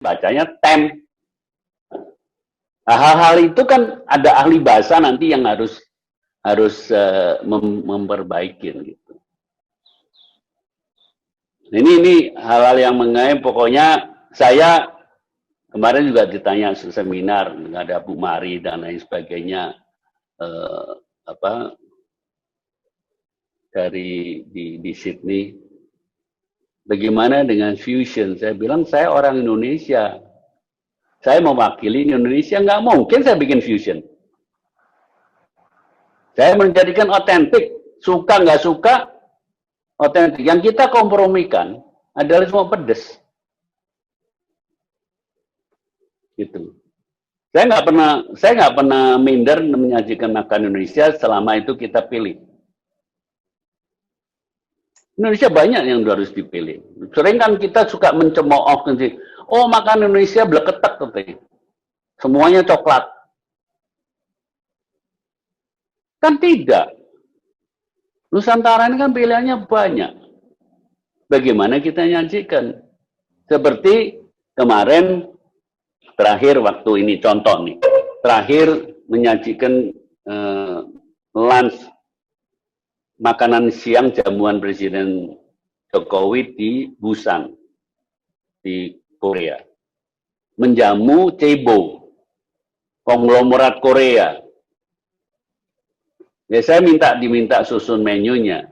bacanya tem. Nah, hal-hal itu kan ada ahli bahasa nanti yang harus memperbaikin gitu. Ini hal-hal yang mengenai, pokoknya saya kemarin juga ditanya seminar, ada Bu Mari dan lain sebagainya, di Sydney. Bagaimana dengan fusion? Saya bilang saya orang Indonesia. Saya mewakili Indonesia, nggak mungkin saya bikin fusion. Saya menjadikan otentik, suka nggak suka, otentik. Yang kita kompromikan adalah semua pedes. Gitu. Saya nggak pernah minder menyajikan makan Indonesia selama itu kita pilih. Indonesia banyak yang harus dipilih. Sering kan kita suka mencemooh, oh makan Indonesia bleketek katanya. Semuanya coklat. Kan tidak. Nusantara ini kan pilihannya banyak. Bagaimana kita nyajikan? Seperti kemarin terakhir waktu ini, contoh nih. Terakhir menyajikan lunch, makanan siang jamuan Presiden Jokowi di Busan, di Korea. Menjamu Cebo, konglomerat Korea. Ya saya diminta susun menunya.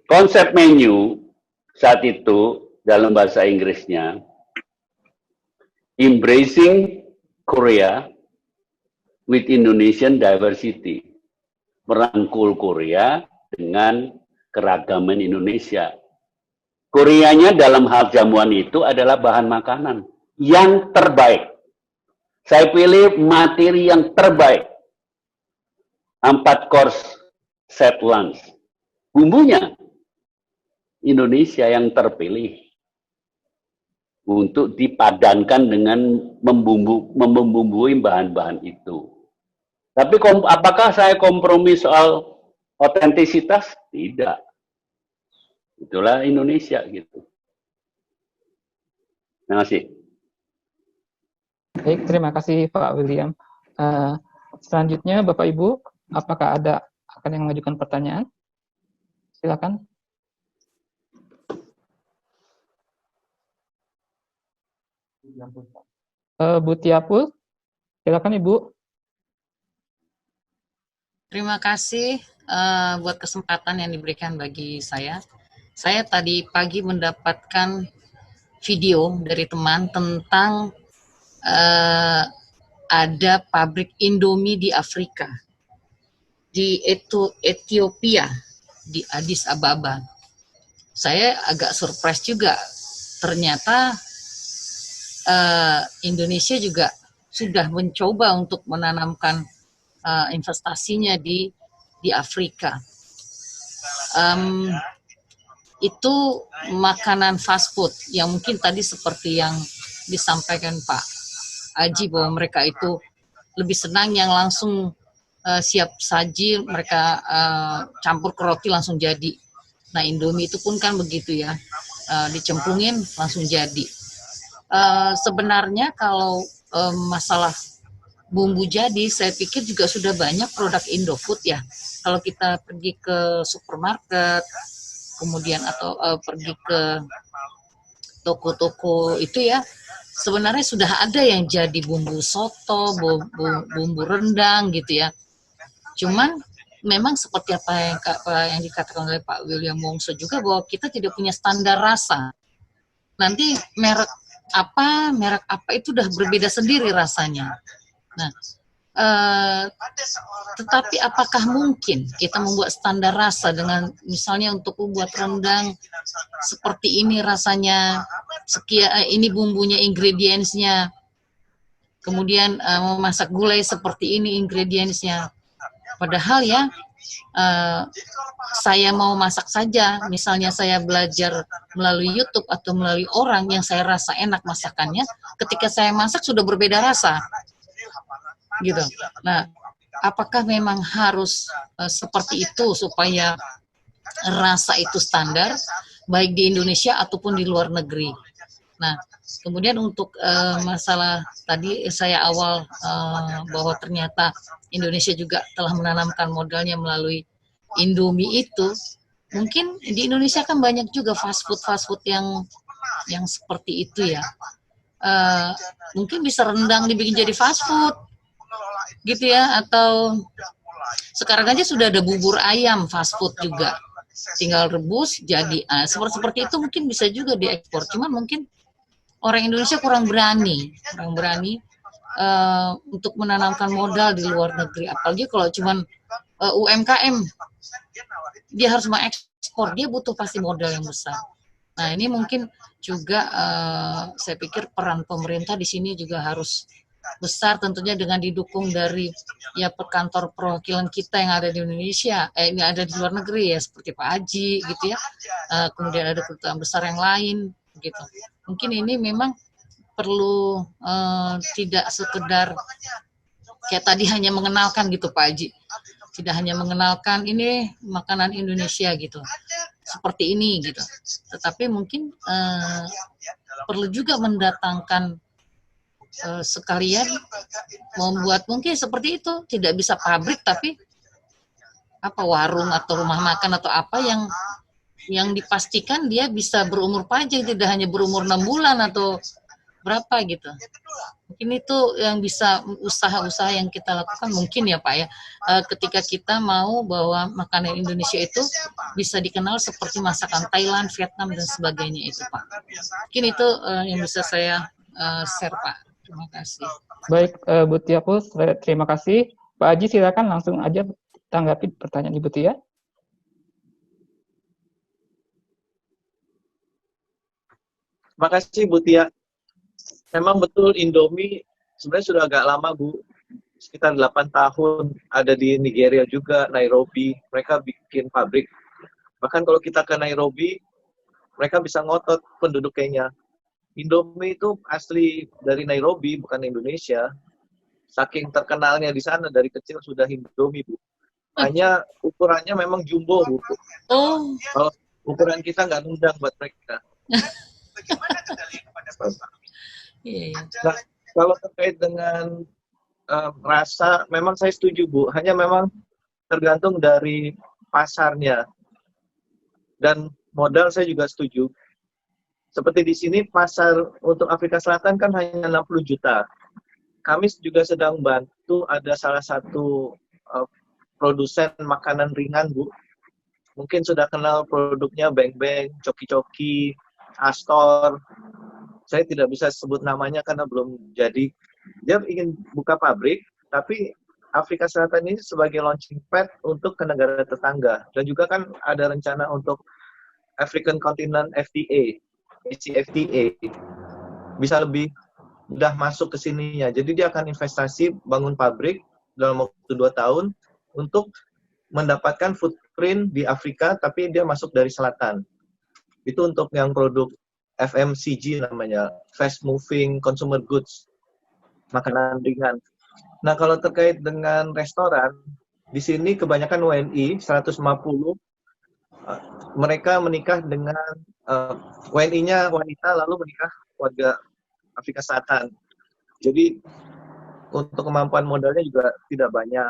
Konsep menu saat itu dalam bahasa Inggrisnya, embracing Korea with Indonesian diversity. Merangkul Korea dengan keragaman Indonesia. Koreanya dalam hal jamuan itu adalah bahan makanan yang terbaik. Saya pilih materi yang terbaik. 4 course set lunch. Bumbunya Indonesia yang terpilih untuk dipadankan dengan membumbui bahan-bahan itu. Tapi apakah saya kompromi soal otentisitas? Tidak. Itulah Indonesia gitu. Terima kasih. Baik, terima kasih Pak William. Selanjutnya Bapak Ibu, apakah ada akan yang mengajukan pertanyaan? Silakan. Bu Tiapul, silakan Ibu. Terima kasih buat kesempatan yang diberikan bagi saya. Saya tadi pagi mendapatkan video dari teman tentang ada pabrik Indomie di Afrika, di Ethiopia, di Addis Ababa. Saya agak surprise juga, ternyata Indonesia juga sudah mencoba untuk menanamkan investasinya di Afrika. Itu makanan fast food yang mungkin tadi seperti yang disampaikan Pak Aji, bahwa mereka itu lebih senang yang langsung siap saji, mereka campur ke roti langsung jadi. Nah, Indomie itu pun kan begitu ya, dicemplungin langsung jadi. Sebenarnya kalau masalah bumbu jadi, saya pikir juga sudah banyak produk Indofood ya. Kalau kita pergi ke supermarket, kemudian atau pergi ke toko-toko itu ya, sebenarnya sudah ada yang jadi bumbu soto, bumbu rendang gitu ya. Cuman memang seperti apa yang dikatakan oleh Pak William Wongso juga, bahwa kita tidak punya standar rasa. Nanti merek apa itu udah berbeda sendiri rasanya. Nah, tetapi apakah mungkin kita membuat standar rasa dengan misalnya untuk membuat rendang seperti ini rasanya, ini bumbunya, ingredientsnya, kemudian memasak gulai seperti ini ingredientsnya. Padahal ya, saya mau masak saja, misalnya saya belajar melalui YouTube atau melalui orang yang saya rasa enak masakannya, ketika saya masak sudah berbeda rasa. Gitu. Nah, apakah memang harus seperti itu supaya rasa itu standar baik di Indonesia ataupun di luar negeri? Nah, Kemudian untuk masalah tadi saya awal bahwa ternyata Indonesia juga telah menanamkan modalnya melalui Indomie itu, mungkin di Indonesia kan banyak juga fast food yang seperti itu ya. Mungkin bisa rendang dibikin jadi fast food gitu ya, atau sekarang aja sudah ada bubur ayam fast food juga, tinggal rebus jadi seperti itu mungkin bisa juga diekspor. Cuman mungkin orang Indonesia kurang berani untuk menanamkan modal di luar negeri, apalagi kalau cuman UMKM, dia harus mengekspor, dia butuh pasti modal yang besar. Nah ini mungkin juga saya pikir peran pemerintah di sini juga harus besar, tentunya dengan didukung dari ya perkantor perwakilan kita yang ada di Indonesia, ini ada di luar negeri ya, seperti Pak Haji gitu ya, kemudian ada kedutaan besar yang lain gitu. Mungkin ini memang perlu tidak sekedar kayak tadi hanya mengenalkan gitu Pak Haji, tidak hanya mengenalkan ini makanan Indonesia gitu, seperti ini gitu, tetapi mungkin perlu juga mendatangkan sekalian membuat mungkin seperti itu, tidak bisa pabrik tapi apa warung atau rumah makan atau apa yang dipastikan dia bisa berumur panjang, tidak hanya berumur 6 bulan atau berapa gitu. Mungkin itu yang bisa usaha-usaha yang kita lakukan mungkin ya Pak ya, ketika kita mau bahwa makanan Indonesia itu bisa dikenal seperti masakan Thailand, Vietnam dan sebagainya itu Pak. Mungkin itu yang bisa saya share Pak. Terima kasih. Baik, Bu Tia Pus, terima kasih. Pak Haji silakan langsung aja tanggapi pertanyaan Ibu Tia. Terima kasih Bu Tia. Memang betul Indomie sebenarnya sudah agak lama Bu, sekitar 8 tahun ada di Nigeria juga, Nairobi, mereka bikin pabrik. Bahkan kalau kita ke Nairobi, mereka bisa ngotot penduduk Kenya. Indomie itu asli dari Nairobi, bukan Indonesia. Saking terkenalnya di sana, dari kecil sudah Indomie, Bu. Hanya ukurannya memang jumbo, Bu. Oh. Kalau ukuran kita nggak nundang buat mereka. Nah, kalau terkait dengan rasa, memang saya setuju, Bu. Hanya memang tergantung dari pasarnya. Dan modal saya juga setuju. Seperti di sini pasar untuk Afrika Selatan kan hanya 60 juta. Kami juga sedang bantu ada salah satu produsen makanan ringan, Bu. Mungkin sudah kenal produknya Beng Beng, Coki Coki, Astor. Saya tidak bisa sebut namanya karena belum jadi. Dia ingin buka pabrik, tapi Afrika Selatan ini sebagai launching pad untuk ke negara tetangga. Dan juga kan ada rencana untuk African Continent FTA. ACFTA bisa lebih mudah masuk ke sininya. Jadi dia akan investasi bangun pabrik dalam waktu 2 tahun untuk mendapatkan footprint di Afrika, tapi dia masuk dari selatan. Itu untuk yang produk FMCG namanya, fast moving consumer goods, makanan ringan. Nah kalau terkait dengan restoran, di sini kebanyakan WNI 150 mereka menikah dengan WNI-nya wanita lalu menikah warga Afrika Selatan. Jadi untuk kemampuan modalnya juga tidak banyak.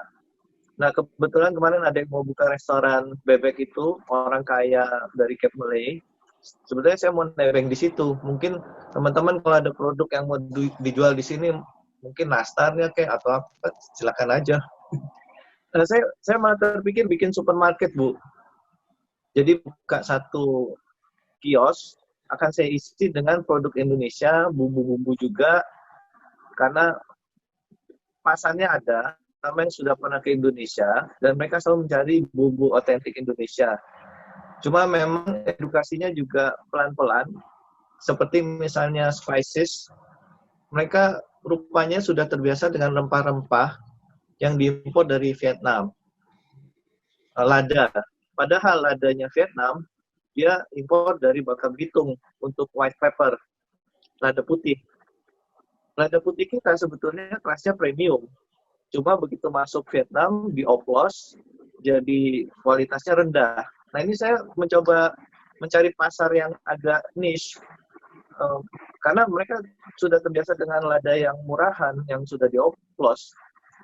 Nah kebetulan kemarin ada yang mau buka restoran bebek itu, orang kaya dari Cape Malay. Sebenarnya saya mau nebeng di situ. Mungkin teman-teman kalau ada produk yang mau dijual di sini, mungkin nastarnya kayak atau apa, silakan aja. Nah, saya malah terpikir bikin supermarket, Bu. Jadi buka satu kios, akan saya isi dengan produk Indonesia, bumbu-bumbu juga, karena pasarnya ada, sama yang sudah pernah ke Indonesia, dan mereka selalu mencari bumbu otentik Indonesia. Cuma memang edukasinya juga pelan-pelan, seperti misalnya spices, mereka rupanya sudah terbiasa dengan rempah-rempah yang diimpor dari Vietnam. Lada, padahal ladanya Vietnam, dia impor dari Bangka Belitung untuk white pepper, lada putih. Lada putih kita sebetulnya kelasnya premium. Cuma begitu masuk Vietnam, dioplos, jadi kualitasnya rendah. Nah ini saya mencoba mencari pasar yang agak niche. karena mereka sudah terbiasa dengan lada yang murahan, yang sudah dioplos.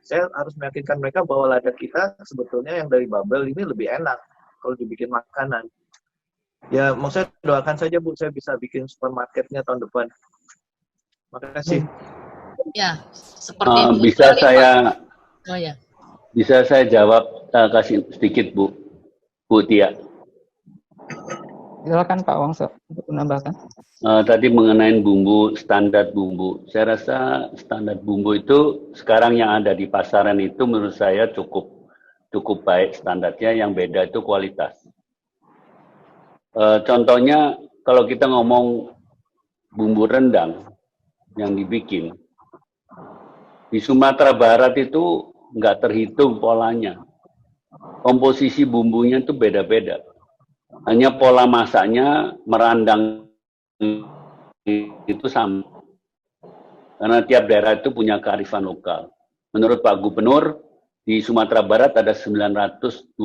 Saya harus meyakinkan mereka bahwa lada kita sebetulnya yang dari Babel ini lebih enak kalau dibikin makanan. Ya, mau saya doakan saja Bu, saya bisa bikin supermarketnya tahun depan. Makasih. Ya, seperti itu. Bisa saya Oh ya. Bisa saya jawab, kasih sedikit Bu Tia. Silakan Pak Wongso untuk menambahkan. Tadi mengenai bumbu, standar bumbu. Saya rasa standar bumbu itu sekarang yang ada di pasaran itu menurut saya cukup baik standarnya. Yang beda itu kualitas. Contohnya kalau kita ngomong bumbu rendang yang dibikin di Sumatera Barat itu nggak terhitung polanya. Komposisi bumbunya itu beda-beda. Hanya pola masaknya merandang itu sama. Karena tiap daerah itu punya kearifan lokal. Menurut Pak Gubernur, di Sumatera Barat ada 950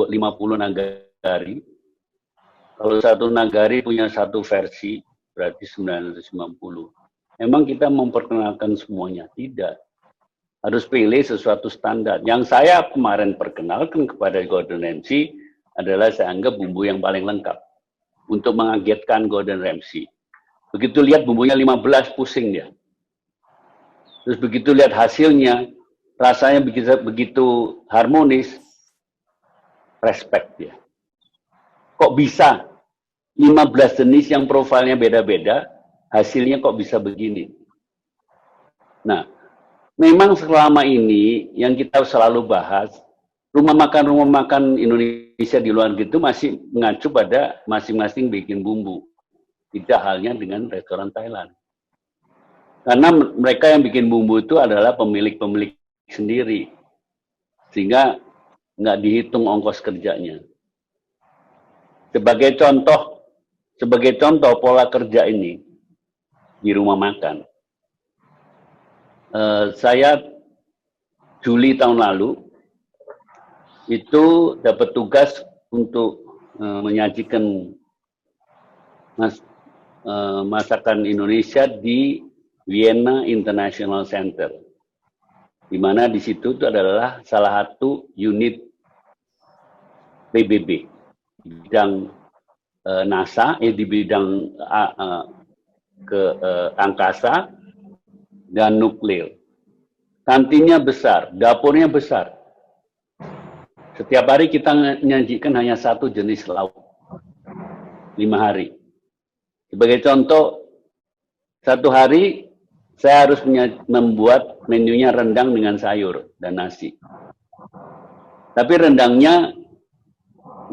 nagari. Kalau satu nagari punya satu versi, berarti 950. Memang kita memperkenalkan semuanya? Tidak. Harus pilih sesuatu standar. Yang saya kemarin perkenalkan kepada Gordon Ramsay adalah saya anggap bumbu yang paling lengkap untuk mengagetkan Gordon Ramsay. Begitu lihat bumbunya 15, pusing dia. Terus begitu lihat hasilnya, rasanya begitu harmonis, respect dia. Kok bisa 15 jenis yang profilnya beda-beda, hasilnya kok bisa begini? Nah, memang selama ini yang kita selalu bahas, rumah makan Indonesia di luar gitu masih mengacu pada masing-masing bikin bumbu. Tidak halnya dengan restoran Thailand. Karena mereka yang bikin bumbu itu adalah pemilik-pemilik sendiri. Sehingga nggak dihitung ongkos kerjanya. Sebagai contoh pola kerja ini di rumah makan. Saya Juli tahun lalu itu dapat tugas untuk menyajikan masakan Indonesia di Vienna International Center, di mana di situ itu adalah salah satu unit PBB di bidang NASA, di bidang angkasa dan nuklir. Kantinnya besar, dapurnya besar. Setiap hari kita menyajikan hanya satu jenis lauk, 5 hari. Sebagai contoh, satu hari saya harus membuat menunya rendang dengan sayur dan nasi. Tapi rendangnya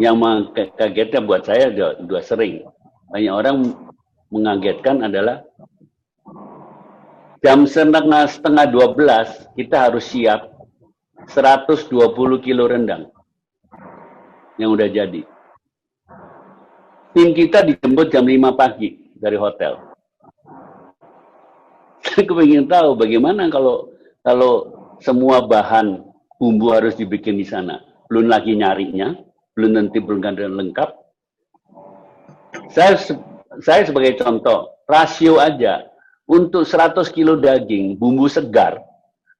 yang kagetnya buat saya udah sering. Banyak orang mengagetkan adalah jam setengah 12 kita harus siap 120 kilo rendang yang udah jadi. Tim kita dijemput jam 5 pagi dari hotel. Saya ingin tahu bagaimana kalau semua bahan bumbu harus dibikin di sana. Belum lagi nyarinya, belum nanti belum lengkap. Saya sebagai contoh, rasio aja untuk 100 kilo daging, bumbu segar,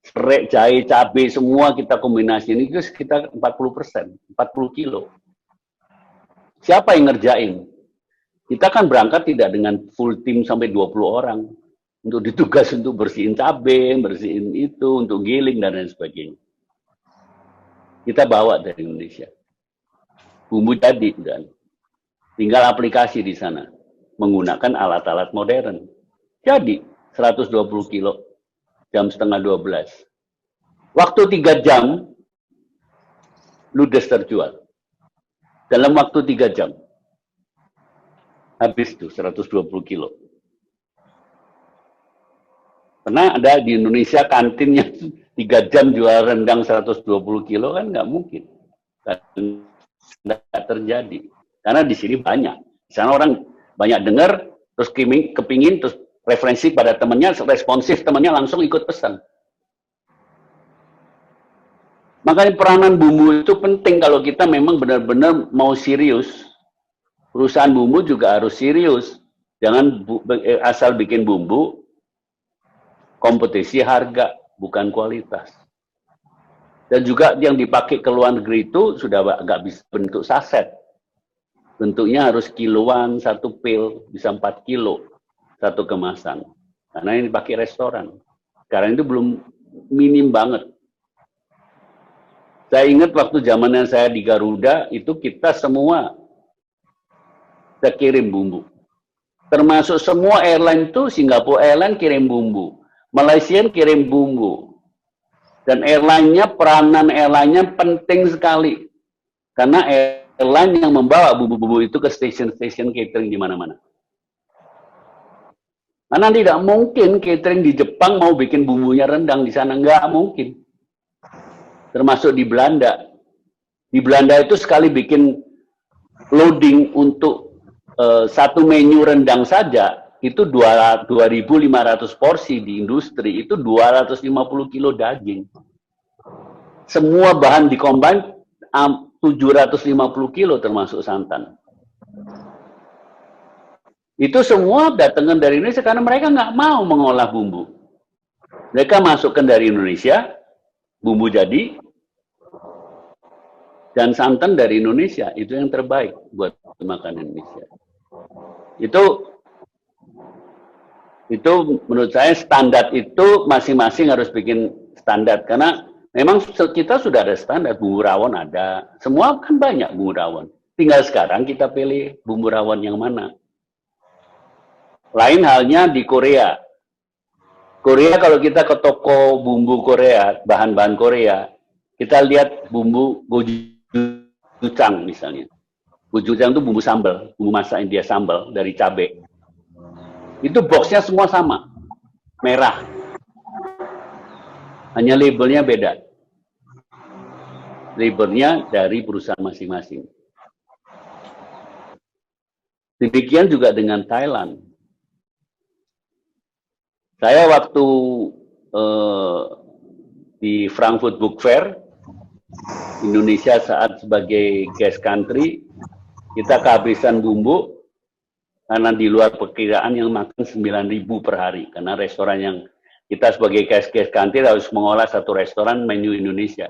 serai, jahe, cabai, semua kita kombinasi ini itu sekitar 40%, 40 kilo. Siapa yang ngerjain? Kita kan berangkat tidak dengan full tim sampai 20 orang. Untuk ditugas untuk bersihin cabai, bersihin itu, untuk giling, dan lain sebagainya. Kita bawa dari Indonesia. Bumbu jadi, dan tinggal aplikasi di sana. Menggunakan alat-alat modern. Jadi, 120 kilo, jam setengah 12. Waktu 3 jam, ludes terjual. Dalam waktu 3 jam. Habis tuh 120 kilo. Karena ada di Indonesia kantinnya 3 jam jual rendang 120 kilo kan nggak mungkin. Nggak terjadi. Karena di sini banyak. Di sana orang banyak dengar, terus kepingin, terus referensi pada temannya, responsif temannya langsung ikut pesan. Makanya peranan bumbu itu penting kalau kita memang benar-benar mau serius. Perusahaan bumbu juga harus serius. Jangan asal bikin bumbu, kompetisi harga, bukan kualitas. Dan juga yang dipakai ke luar negeri itu sudah nggak bisa bentuk saset. Bentuknya harus kiloan, 1 pil, bisa 4 kilo, 1 kemasan. Karena ini dipakai restoran. Sekarang itu belum minim banget. Saya ingat waktu zamannya saya di Garuda, itu kita semua kita kirim bumbu. Termasuk semua airline itu, Singapore Airlines kirim bumbu. Malaysia kirim bumbu. Dan airline-nya, peranan airline-nya penting sekali. Karena airline yang membawa bumbu-bumbu itu ke stasiun-stasiun catering di mana-mana. Karena tidak mungkin catering di Jepang mau bikin bumbunya rendang di sana. Nggak mungkin. Termasuk di Belanda. Di Belanda itu sekali bikin loading untuk satu menu rendang saja, itu 2.500 porsi di industri, itu 250 kilo daging. Semua bahan dikombin 750 kilo termasuk santan. Itu semua datangkan dari Indonesia karena mereka nggak mau mengolah bumbu. Mereka masukkan dari Indonesia, bumbu jadi, dan santan dari Indonesia. Itu yang terbaik buat makanan Indonesia. Itu menurut saya standar itu masing-masing harus bikin standar. Karena memang kita sudah ada standar, bumbu rawon ada. Semua kan banyak bumbu rawon. Tinggal sekarang kita pilih bumbu rawon yang mana. Lain halnya di Korea. Korea kalau kita ke toko bumbu Korea, bahan-bahan Korea, kita lihat bumbu gochujang misalnya. Gochujang itu bumbu sambal, bumbu masak India sambal dari cabai. Itu boxnya semua sama, merah. Hanya labelnya beda. Labelnya dari perusahaan masing-masing. Demikian juga dengan Thailand. Saya waktu di Frankfurt Book Fair, Indonesia saat sebagai guest country, kita kehabisan bumbu, karena di luar perkiraan yang makan 9.000 per hari. Karena restoran yang kita sebagai guest country harus mengolah satu restoran menu Indonesia.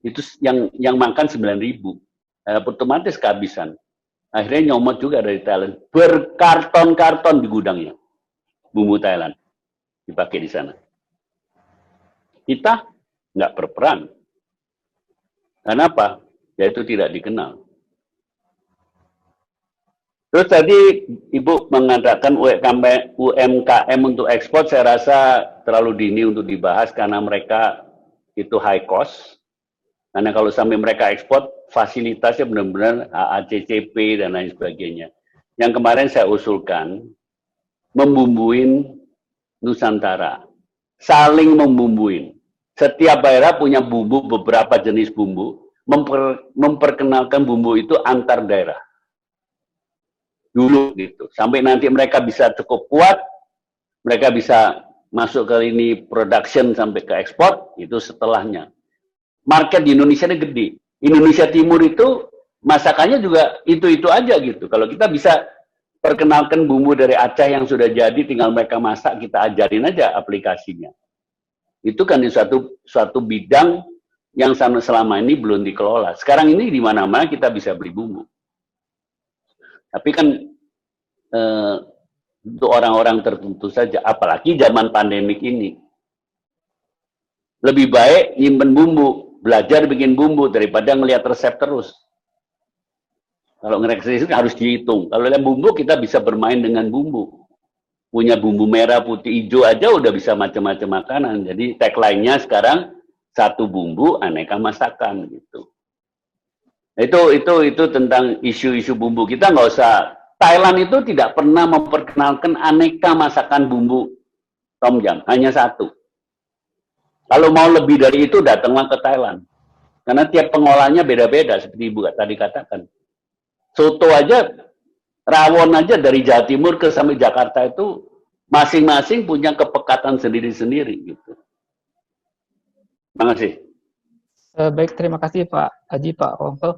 Itu yang makan 9.000. Otomatis kehabisan. Akhirnya nyomot juga dari Thailand. Berkarton-karton di gudangnya. Bumbu Thailand. Dipakai di sana. Kita nggak berperan. Kenapa? Yaitu tidak dikenal. Terus tadi Ibu mengatakan UMKM untuk ekspor, saya rasa terlalu dini untuk dibahas karena mereka itu high cost. Karena kalau sampai mereka ekspor, fasilitasnya benar-benar AACCP dan lain sebagainya. Yang kemarin saya usulkan, membumbuin Nusantara. Saling membumbuin. Setiap daerah punya bumbu, beberapa jenis bumbu, memperkenalkan bumbu itu antar daerah. Dulu gitu. Sampai nanti mereka bisa cukup kuat, mereka bisa masuk ke ini production sampai ke ekspor, itu setelahnya. Market di Indonesia ini gede. Indonesia Timur itu masakannya juga itu-itu aja gitu. Kalau kita bisa perkenalkan bumbu dari Aceh yang sudah jadi, tinggal mereka masak, kita ajarin aja aplikasinya. Itu kan di suatu bidang yang selama ini belum dikelola. Sekarang ini di mana-mana kita bisa beli bumbu. Tapi kan untuk orang-orang tertentu saja, apalagi zaman pandemik ini. Lebih baik nyimpen bumbu, belajar bikin bumbu daripada ngelihat resep terus. Kalau ngeresep harus dihitung. Kalau dalam bumbu kita bisa bermain dengan bumbu. Punya bumbu merah, putih, hijau aja udah bisa macam-macam makanan. Jadi tagline-nya sekarang satu bumbu aneka masakan gitu. Itu tentang isu-isu bumbu. Kita nggak usah. Thailand itu tidak pernah memperkenalkan aneka masakan bumbu tom yum, hanya satu. Kalau mau lebih dari itu datanglah ke Thailand. Karena tiap pengolahnya beda-beda seperti Ibu tadi katakan. Soto aja, rawon aja dari Jawa Timur ke sampai Jakarta itu masing-masing punya kepekatan sendiri-sendiri gitu. Terima kasih. Baik, terima kasih Pak Haji, Pak Ongkel.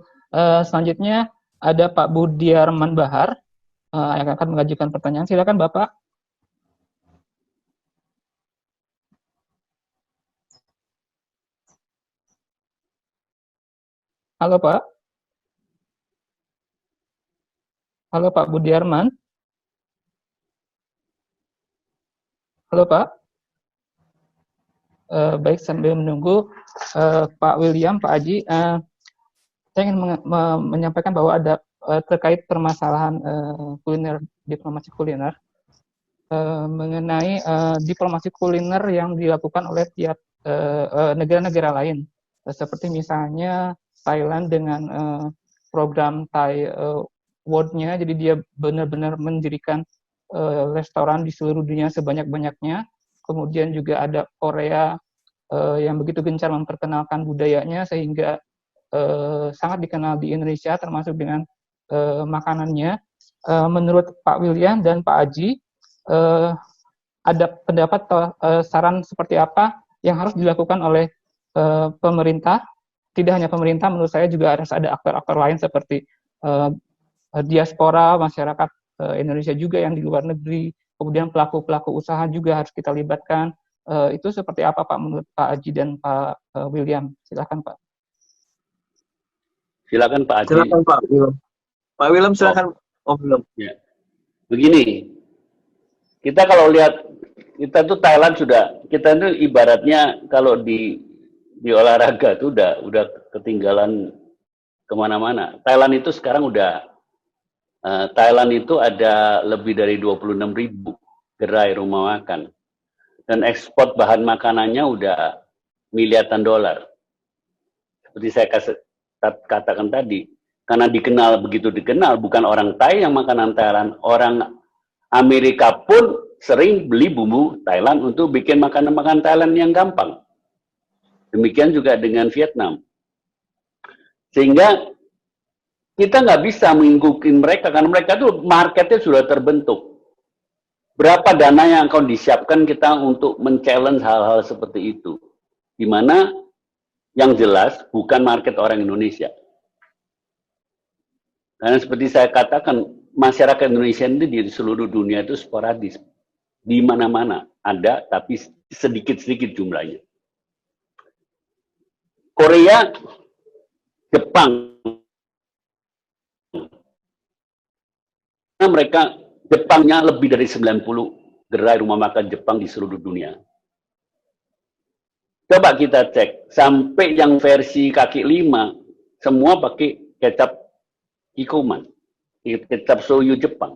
Selanjutnya ada Pak Budiarman Bahar. yang akan mengajukan pertanyaan. Silakan Bapak. Halo Pak. Halo Pak Budiarman. Halo Pak. Baik, sambil menunggu Pak William, Pak Aji, saya ingin menyampaikan bahwa ada terkait permasalahan kuliner, diplomasi kuliner, mengenai diplomasi kuliner yang dilakukan oleh tiap negara-negara lain, seperti misalnya Thailand dengan program Thai World-nya, jadi dia benar-benar mendirikan restoran di seluruh dunia sebanyak-banyaknya. Kemudian juga ada Korea yang begitu gencar memperkenalkan budayanya sehingga sangat dikenal di Indonesia, termasuk dengan makanannya. Menurut Pak William dan Pak Aji, ada pendapat atau saran seperti apa yang harus dilakukan oleh pemerintah? Tidak hanya pemerintah, menurut saya juga harus ada aktor-aktor lain seperti diaspora, masyarakat Indonesia juga yang di luar negeri, kemudian pelaku-pelaku usaha juga harus kita libatkan. Itu seperti apa Pak menurut Pak Aji dan Pak William? Silakan Pak. Silakan Pak Aji. Silakan Pak William. Pak William silakan. Oh, belum. Ya. Begini, kita kalau lihat, kita tuh Thailand sudah, kita itu ibaratnya kalau di olahraga tuh udah ketinggalan kemana-mana. Thailand itu sekarang Thailand itu ada lebih dari 26.000 gerai rumah makan. Dan ekspor bahan makanannya udah miliaran dolar. Seperti saya katakan tadi, karena begitu dikenal, bukan orang Thai yang makanan Thailand, orang Amerika pun sering beli bumbu Thailand untuk bikin makanan-makanan Thailand yang gampang. Demikian juga dengan Vietnam. Sehingga kita nggak bisa mengikuti mereka, karena mereka tuh marketnya sudah terbentuk. Berapa dana yang akan disiapkan kita untuk men-challenge hal-hal seperti itu? Di mana yang jelas bukan market orang Indonesia. Karena seperti saya katakan, masyarakat Indonesia itu di seluruh dunia itu sporadis. Di mana-mana ada, tapi sedikit-sedikit jumlahnya. Korea, Jepang, mereka Jepangnya lebih dari 90 gerai rumah makan Jepang di seluruh dunia. Coba kita cek, sampai yang versi kaki 5, semua pakai kecap Kikkoman, kecap soyu Jepang.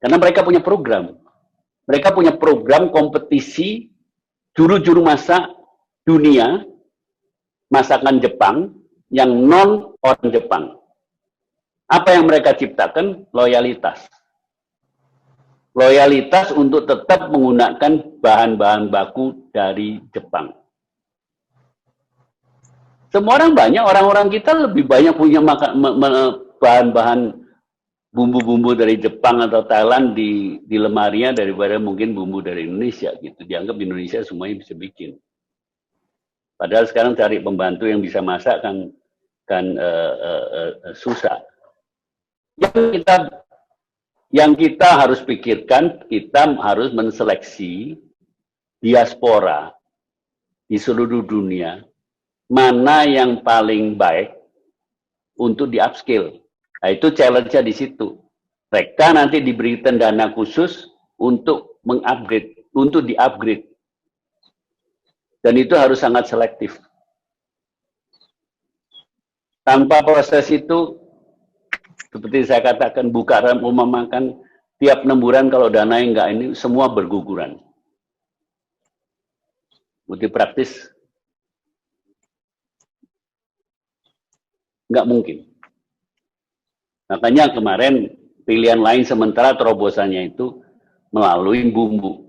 Karena mereka punya program. Mereka punya program kompetisi juru-juru masak dunia, masakan Jepang, yang non orang Jepang. Apa yang mereka ciptakan? Loyalitas. Loyalitas untuk tetap menggunakan bahan-bahan baku dari Jepang. Semua orang banyak, orang-orang kita lebih banyak punya bahan-bahan bumbu-bumbu dari Jepang atau Thailand di lemarinya daripada mungkin bumbu dari Indonesia gitu. Dianggap Indonesia semuanya bisa bikin. Padahal sekarang cari pembantu yang bisa masak kan susah. Yang kita harus pikirkan, kita harus menseleksi diaspora di seluruh dunia, mana yang paling baik untuk di-upskill. Nah, itu challenge-nya di situ. Mereka nanti diberikan dana khusus untuk mengupgrade, untuk di-upgrade. Dan itu harus sangat selektif. Tanpa proses itu, seperti saya katakan, buka rumah makan, tiap 6 bulan kalau dana enggak ini, semua berguguran. Bukti praktis, enggak mungkin. Makanya kemarin pilihan lain sementara terobosannya itu melalui bumbu.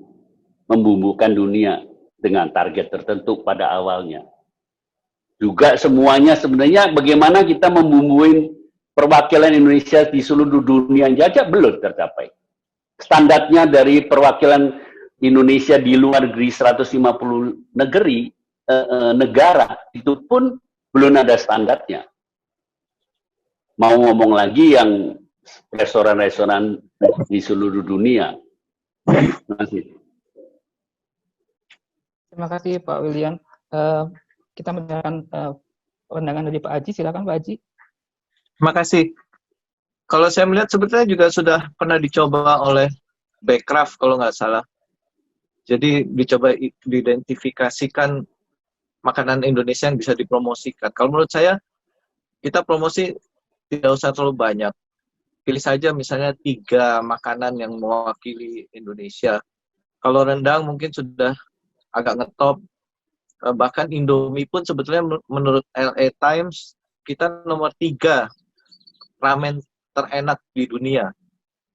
Membumbukan dunia dengan target tertentu pada awalnya. Juga semuanya sebenarnya bagaimana kita membumbuin perwakilan Indonesia di seluruh dunia aja belum tercapai. Standarnya dari perwakilan Indonesia di luar negeri 150 negara itu pun belum ada standarnya. Mau ngomong lagi yang restoran-restoran di seluruh dunia. Terima kasih. Terima kasih Pak William. Kita mendengarkan pandangan dari Pak Haji. Silakan Pak Haji. Terima kasih. Kalau saya melihat sebetulnya juga sudah pernah dicoba oleh Backcraft kalau nggak salah. Jadi dicoba diidentifikasikan makanan Indonesia yang bisa dipromosikan. Kalau menurut saya, kita promosi tidak usah terlalu banyak. Pilih saja misalnya 3 makanan yang mewakili Indonesia. Kalau rendang mungkin sudah agak ngetop. Bahkan Indomie pun sebetulnya menurut LA Times, kita nomor 3 ramen terenak di dunia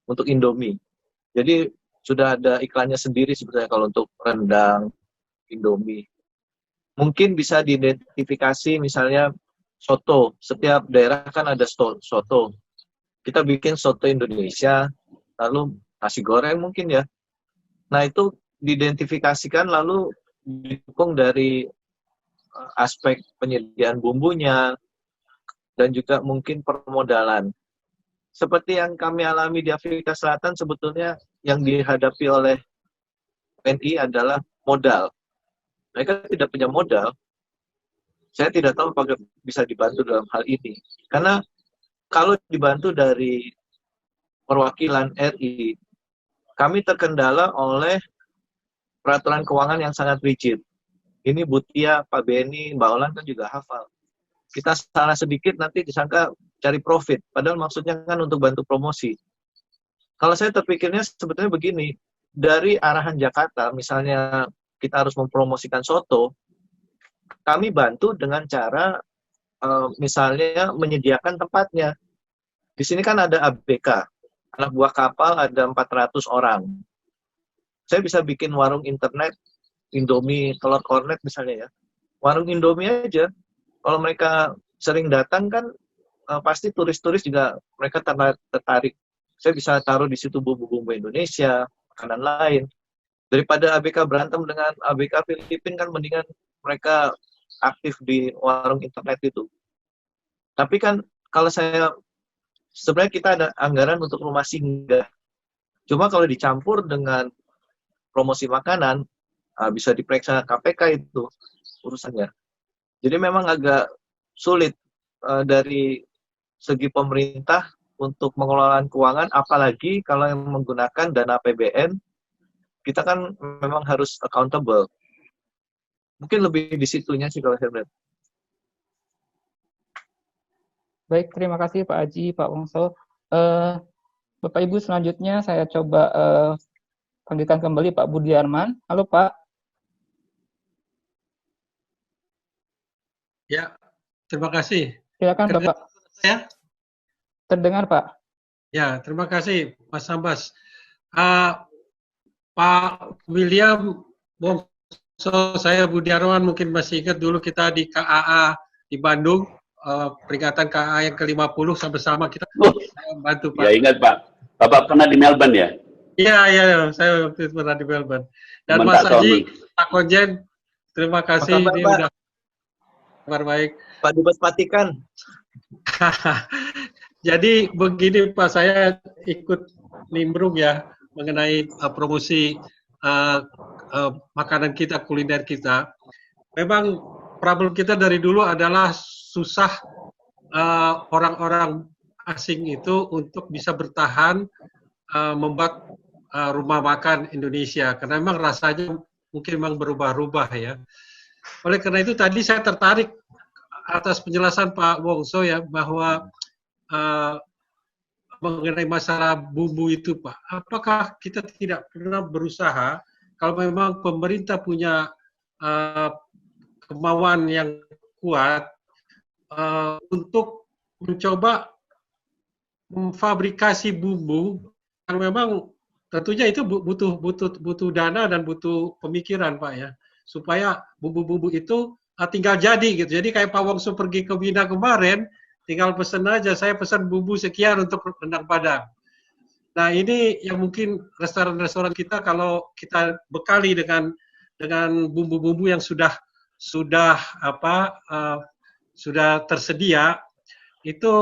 untuk Indomie. Jadi sudah ada iklannya sendiri sebetulnya kalau untuk rendang, Indomie. Mungkin bisa diidentifikasi misalnya soto. Setiap daerah kan ada soto. Kita bikin soto Indonesia, lalu nasi goreng mungkin ya. Nah itu diidentifikasikan lalu didukung dari aspek penyediaan bumbunya dan juga mungkin permodalan. Seperti yang kami alami di Afrika Selatan sebetulnya yang dihadapi oleh WNI adalah modal. Mereka tidak punya modal. Saya tidak tahu apakah bisa dibantu dalam hal ini. Karena kalau dibantu dari perwakilan RI, kami terkendala oleh peraturan keuangan yang sangat rigid. Ini Butia, Pak Beni, Mbak Olan kan juga hafal. Kita salah sedikit nanti disangka cari profit, padahal maksudnya kan untuk bantu promosi. Kalau saya terpikirnya sebetulnya begini, dari arahan Jakarta, misalnya kita harus mempromosikan soto, kami bantu dengan cara misalnya menyediakan tempatnya. Di sini kan ada ABK, anak buah kapal ada 400 orang. Saya bisa bikin warung internet, Indomie, telur kornet misalnya ya. Warung Indomie aja, kalau mereka sering datang kan pasti turis-turis juga mereka tertarik. Saya bisa taruh di situ bumbu-bumbu Indonesia, makanan lain. Daripada ABK berantem dengan ABK Filipina kan mendingan mereka aktif di warung internet itu. Tapi kan kalau sebenarnya kita ada anggaran untuk rumah singgah. Cuma kalau dicampur dengan promosi makanan, bisa diperiksa KPK itu urusannya. Jadi memang agak sulit dari segi pemerintah untuk mengelola keuangan, apalagi kalau yang menggunakan dana APBN, kita kan memang harus accountable. Mungkin lebih di situnya sih kalau saya melihat. Baik, terima kasih Pak Haji, Pak Wongso. Bapak Ibu selanjutnya saya coba panggilkan kembali Pak Budiarman. Halo Pak. Ya, terima kasih. Silakan Bapak. Ya? Terdengar Pak. Ya, terima kasih Mas Sambas. Pak William Wongso, saya Budiarman, mungkin masih ingat dulu kita di KAA di Bandung, peringatan KAA yang ke-50 sama-sama kita bantu Pak. Ya ingat Pak, Bapak pernah di Melbourne ya? Iya, saya waktu itu pernah di Melbourne. Dan Mas Haji, Pak Konjen, terima kasih. Apa kabar, ini Pak? udah kabar baik. Pak Dubes Patikan. Jadi begini Pak, saya ikut nimbrung ya mengenai promosi makanan kita, kuliner kita. Memang problem kita dari dulu adalah susah orang-orang asing itu untuk bisa bertahan membuat rumah makan Indonesia, karena memang rasanya mungkin memang berubah-ubah ya. Oleh karena itu tadi saya tertarik atas penjelasan Pak Wongso ya, bahwa mengenai masalah bumbu itu Pak, apakah kita tidak pernah berusaha kalau memang pemerintah punya kemauan yang kuat untuk mencoba memfabrikasi bumbu yang memang tentunya itu butuh dana dan butuh pemikiran Pak ya, supaya bumbu-bumbu itu tinggal jadi gitu. Jadi kayak Pak Wongso pergi ke Bina kemarin, tinggal pesan aja, saya pesan bumbu sekian untuk rendang Padang. Nah ini yang mungkin restoran-restoran kita kalau kita bekali dengan bumbu-bumbu yang sudah tersedia, itu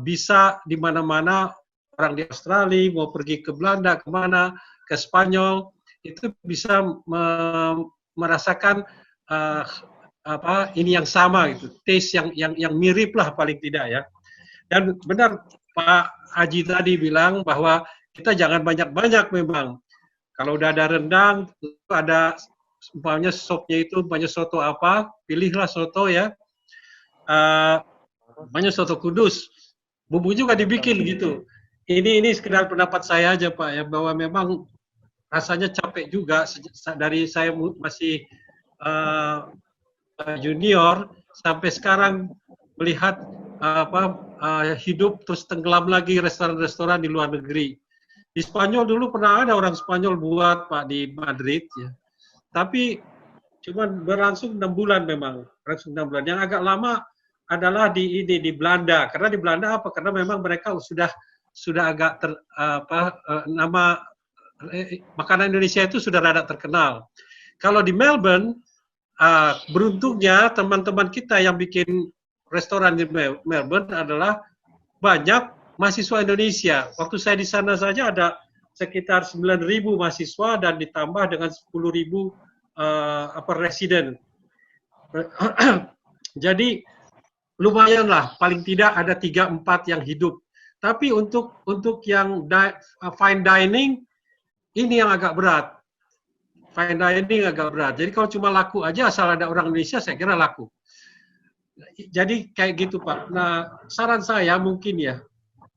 bisa di mana-mana orang di Australia mau pergi ke Belanda, kemana, ke Spanyol, itu bisa merasakan ini yang sama gitu, taste yang mirip lah paling tidak ya. Dan benar Pak Haji tadi bilang bahwa kita jangan banyak-banyak memang. Kalau udah ada rendang, ada umpamanya sopnya itu banyak soto apa, pilihlah soto ya. Banyak soto kudus, bumbu juga dibikin gitu. Ini sekedar pendapat saya aja Pak ya, bahwa memang rasanya capek juga dari saya masih junior sampai sekarang melihat hidup terus tenggelam lagi restoran-restoran di luar negeri. Di Spanyol dulu pernah ada orang Spanyol buat Pak di Madrid ya. Tapi cuma berlangsung 6 bulan memang, berlangsung 6 bulan. Yang agak lama adalah di Belanda. Karena di Belanda apa? Karena memang mereka sudah agak nama makanan Indonesia itu sudah rada terkenal. Kalau di Melbourne, beruntungnya teman-teman kita yang bikin restoran di Melbourne adalah banyak mahasiswa Indonesia. Waktu saya di sana saja ada sekitar 9.000 mahasiswa dan ditambah dengan 10.000 residen. Jadi lumayanlah, paling tidak ada 3-4 yang hidup. Tapi untuk yang fine dining ini yang agak berat. Fine dining agak berat. Jadi kalau cuma laku aja asal ada orang Indonesia, saya kira laku. Jadi kayak gitu Pak. Nah, saran saya mungkin ya,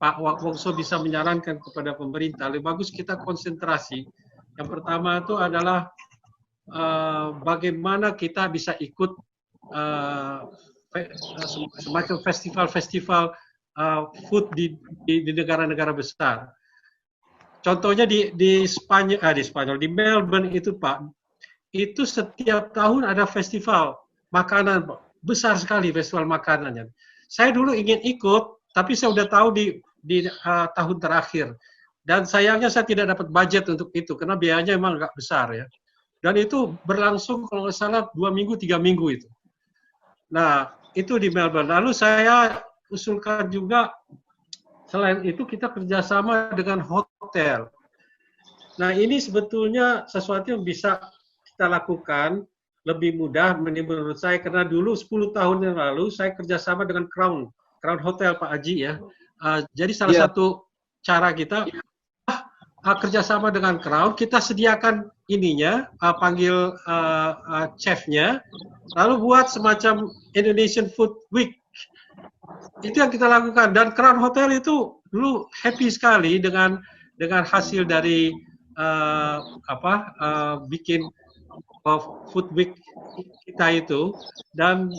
Pak Wongso bisa menyarankan kepada pemerintah, lebih bagus kita konsentrasi. Yang pertama itu adalah bagaimana kita bisa ikut semacam festival-festival food di negara-negara besar. Contohnya di Spanyol, di Melbourne itu Pak, itu setiap tahun ada festival makanan Pak. Besar sekali festival makanannya. Saya dulu ingin ikut, tapi saya sudah tahu di tahun terakhir. Dan sayangnya saya tidak dapat budget untuk itu, karena biayanya memang agak besar ya. Dan itu berlangsung kalau nggak salah 2 minggu, 3 minggu itu. Nah, itu di Melbourne. Lalu saya usulkan juga, selain itu kita kerjasama dengan hotel. Nah, ini sebetulnya sesuatu yang bisa kita lakukan lebih mudah menurut saya, karena dulu 10 tahun yang lalu saya kerjasama dengan Crown Hotel Pak Haji ya. Jadi salah satu cara kita kerjasama dengan Crown, kita sediakan ininya, panggil chefnya, lalu buat semacam Indonesian Food Week. Itu yang kita lakukan, dan Crown Hotel itu dulu happy sekali dengan hasil dari bikin Food Week kita itu. Dan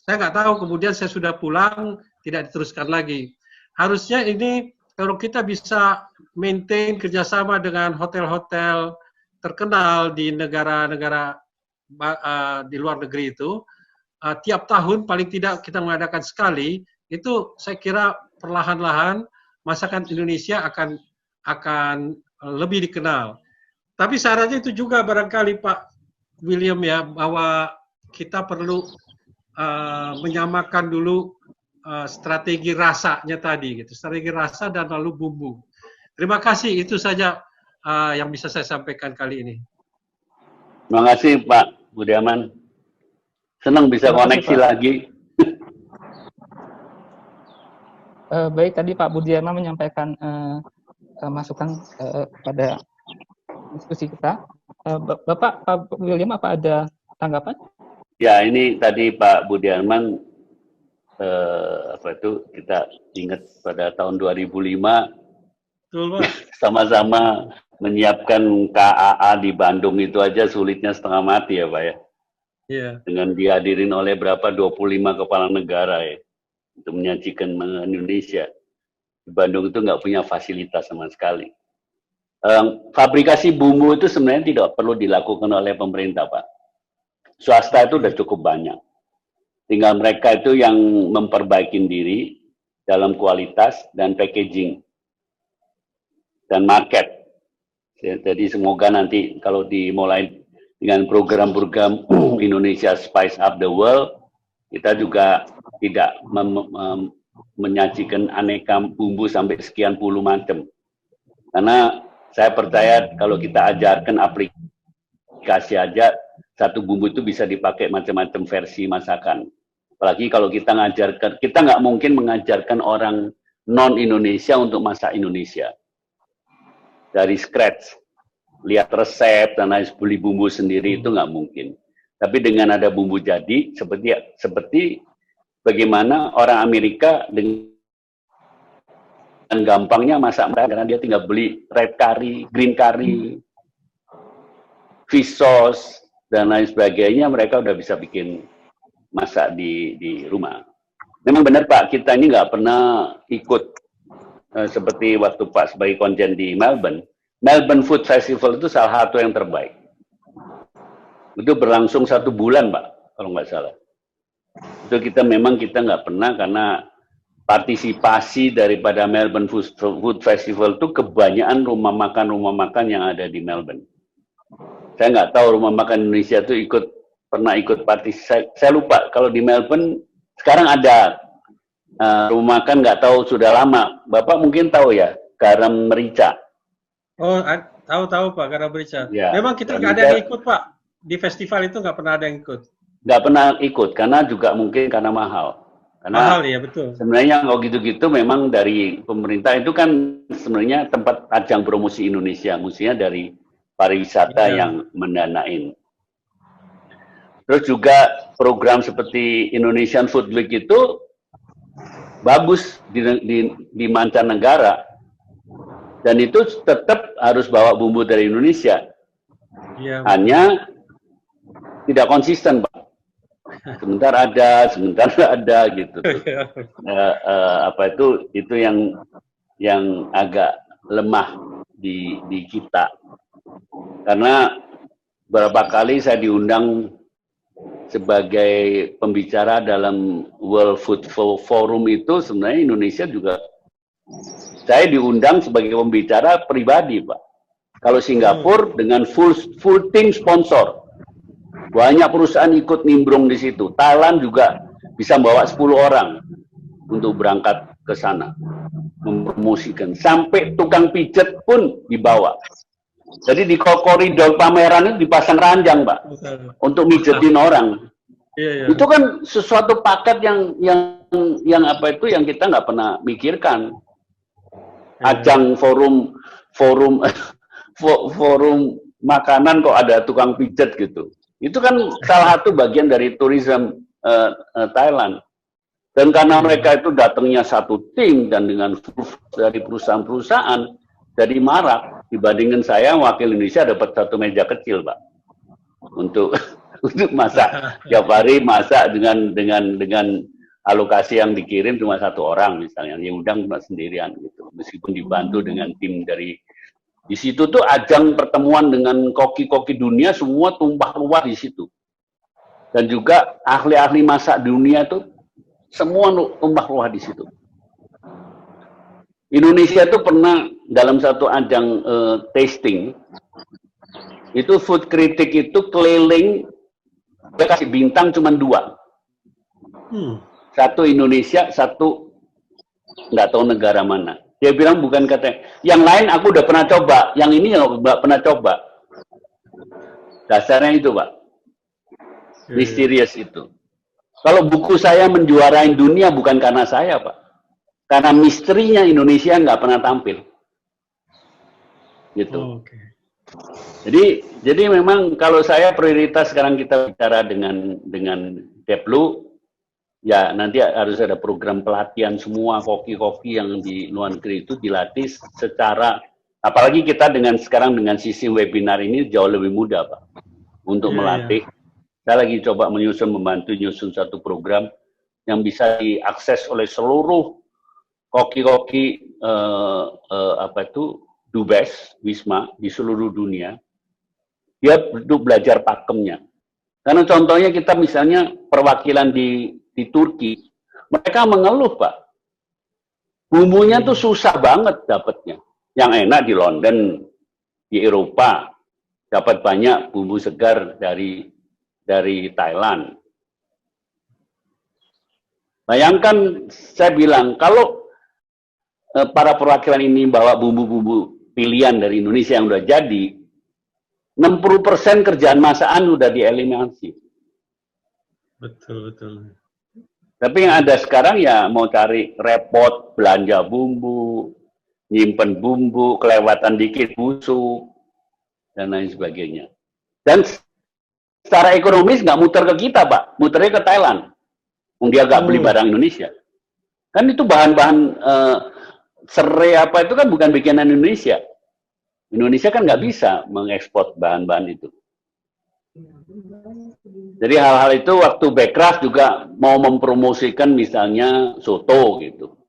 saya nggak tahu, kemudian saya sudah pulang, tidak diteruskan lagi. Harusnya ini kalau kita bisa maintain kerjasama dengan hotel-hotel terkenal di negara-negara di luar negeri itu, tiap tahun paling tidak kita mengadakan sekali, itu saya kira perlahan-lahan masakan Indonesia akan lebih dikenal. Tapi syaratnya itu juga barangkali Pak William ya, bahwa kita perlu menyamakan dulu strategi rasanya tadi, gitu. Strategi rasa dan lalu bumbu. Terima kasih, itu saja yang bisa saya sampaikan kali ini. Terima kasih Pak Budiaman. Senang bisa koneksi lagi. Baik, tadi Pak Budiaman menyampaikan masukan pada diskusi kita. Bapak, Pak William, apa ada tanggapan? Ya, ini tadi Pak Budiaman kita ingat pada tahun 2005 sama-sama menyiapkan KAA di Bandung itu aja sulitnya setengah mati ya Pak ya. Yeah. Dengan dihadirin oleh berapa 25 kepala negara ya untuk menyajikan Indonesia. Di Bandung itu nggak punya fasilitas sama sekali. Fabrikasi bumbu itu sebenarnya tidak perlu dilakukan oleh pemerintah Pak. Swasta itu udah cukup banyak. Tinggal mereka itu yang memperbaiki diri dalam kualitas dan packaging dan market. Jadi semoga nanti kalau dimulai dengan program-program Indonesia Spice Up the World, kita juga tidak menyajikan aneka bumbu sampai sekian puluh macam. Karena saya percaya kalau kita ajarkan aplikasi aja, satu bumbu itu bisa dipakai macam-macam versi masakan. Apalagi kalau kita ngajarkan, kita nggak mungkin mengajarkan orang non-Indonesia untuk masak Indonesia. Dari scratch, lihat resep, dan lain beli bumbu sendiri itu nggak mungkin. Tapi dengan ada bumbu jadi, seperti bagaimana orang Amerika dengan gampangnya masak mereka, karena dia tinggal beli red curry, green curry, fish sauce, dan lain sebagainya, mereka udah bisa bikin masak di rumah. Memang benar Pak, kita ini nggak pernah ikut seperti waktu Pak sebagai konjen di Melbourne. Melbourne Food Festival itu salah satu yang terbaik. Itu berlangsung 1 bulan Pak, kalau nggak salah. Itu kita nggak pernah, karena partisipasi daripada Melbourne Food Festival itu kebanyakan rumah makan yang ada di Melbourne. Saya nggak tahu rumah makan Indonesia itu pernah ikut partisipasi. Saya lupa kalau di Melbourne sekarang ada rumah makan, nggak tahu sudah lama. Bapak mungkin tahu ya, Garam Merica. Oh, tahu Pak, Garam Merica. Ya, memang kita nggak ada yang ikut Pak. Di festival itu nggak pernah ada yang ikut. Nggak pernah ikut, karena juga mungkin karena mahal. Karena mahal ya, betul. Sebenarnya kalau gitu-gitu memang dari pemerintah itu kan sebenarnya tempat ajang promosi Indonesia. Mestinya dari pariwisata yang mendanain. Terus juga program seperti Indonesian Food Week itu bagus di mancanegara, dan itu tetap harus bawa bumbu dari Indonesia. Ya, hanya tidak konsisten Pak. Sebentar ada, sebentar nggak ada gitu. Itu yang agak lemah di kita. Karena beberapa kali saya diundang sebagai pembicara dalam World Food Forum itu, sebenarnya Indonesia juga, saya diundang sebagai pembicara pribadi Pak. Kalau Singapura dengan full team sponsor, banyak perusahaan ikut nimbrung di situ. Thailand juga bisa bawa 10 orang untuk berangkat ke sana mempromosikan, sampai tukang pijet pun dibawa. Jadi di koridor pameran itu dipasang ranjang, Pak, untuk mijetin orang. Itu kan sesuatu paket yang apa itu yang kita nggak pernah mikirkan. Ajang forum makanan kok ada tukang pijet gitu. Itu kan salah satu bagian dari tourism Thailand. Dan karena mereka itu datangnya satu tim dan dengan dari perusahaan-perusahaan, jadi marak. Dibandingkan saya, wakil Indonesia dapat satu meja kecil, Pak, untuk masak. Tiap hari masak dengan alokasi yang dikirim cuma 1 orang misalnya, yang undang cuma sendirian gitu. Meskipun dibantu dengan tim dari di situ tuh ajang pertemuan dengan koki-koki dunia, semua tumpah ruah di situ. Dan juga ahli-ahli masak dunia tuh semua tumpah ruah di situ. Indonesia itu pernah dalam satu ajang tasting, itu food critic itu keliling, dia kasih bintang cuma 2. Satu Indonesia, satu nggak tahu negara mana. Dia bilang bukan katanya, yang lain aku udah pernah coba, yang ini nggak pernah coba. Dasarnya itu Pak, misterius itu. Kalau buku saya menjuarai dunia bukan karena saya Pak. Karena misterinya Indonesia nggak pernah tampil, gitu. Jadi memang kalau saya prioritas sekarang kita bicara dengan Deplu, ya nanti harus ada program pelatihan semua koki-koki yang di luar negeri itu dilatih secara, apalagi kita sekarang dengan sistem webinar ini jauh lebih mudah Pak, untuk melatih. Saya lagi coba membantu nyusun satu program yang bisa diakses oleh seluruh koki-koki Dubes, Wisma di seluruh dunia, dia untuk belajar pakemnya. Karena contohnya kita misalnya perwakilan di Turki, mereka mengeluh Pak, bumbunya tuh susah banget dapatnya. Yang enak di London, di Eropa, dapat banyak bumbu segar dari Thailand. Bayangkan saya bilang, kalau para perwakilan ini bawa bumbu-bumbu pilihan dari Indonesia yang udah jadi, 60% kerjaan masakan udah dieliminasi. Betul, betul. Tapi yang ada sekarang ya mau cari repot, belanja bumbu, nyimpen bumbu, kelewatan dikit busuk, dan lain sebagainya. Dan secara ekonomis nggak muter ke kita, Pak. Muternya ke Thailand. Dia nggak beli barang Indonesia. Kan itu bahan-bahan serai apa itu kan bukan bikinan Indonesia. Indonesia kan nggak bisa mengekspor bahan-bahan itu. Jadi hal-hal itu waktu Bekraf juga mau mempromosikan misalnya soto gitu.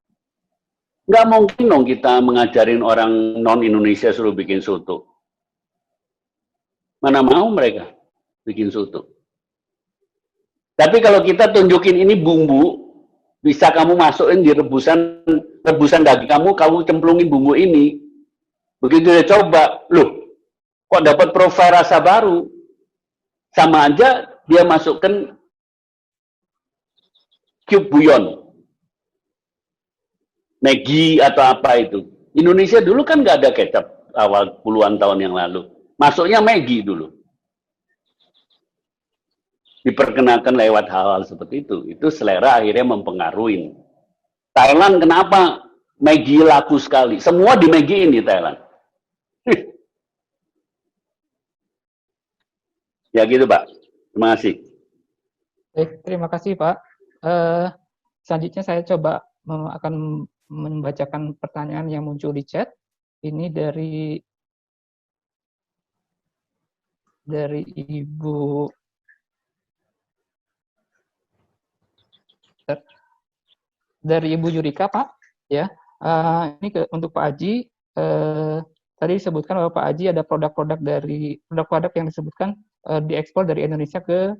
Nggak mungkin dong kita mengajarin orang non-Indonesia suruh bikin soto. Mana mau mereka bikin soto. Tapi kalau kita tunjukin ini bumbu, bisa kamu masukin di rebusan daging kamu cemplungin bumbu ini. Begitu dia coba, loh, kok dapat profil rasa baru? Sama aja dia masukkan cube bouillon, Maggi atau apa itu. Indonesia dulu kan nggak ada kecap awal puluhan tahun yang lalu. Masuknya Maggi dulu. Diperkenalkan lewat hal-hal seperti itu. Itu selera akhirnya mempengaruhi. Thailand kenapa Maggi laku sekali? Semua di Maggi ini Thailand. Ya gitu, Pak. Terima kasih. Baik, terima kasih Pak. Selanjutnya saya coba akan membacakan pertanyaan yang muncul di chat. Ini dari Ibu Yurika, Pak. Ya, ini untuk Pak Aji. Tadi disebutkan bahwa Pak Aji ada produk-produk yang disebutkan diekspor dari Indonesia ke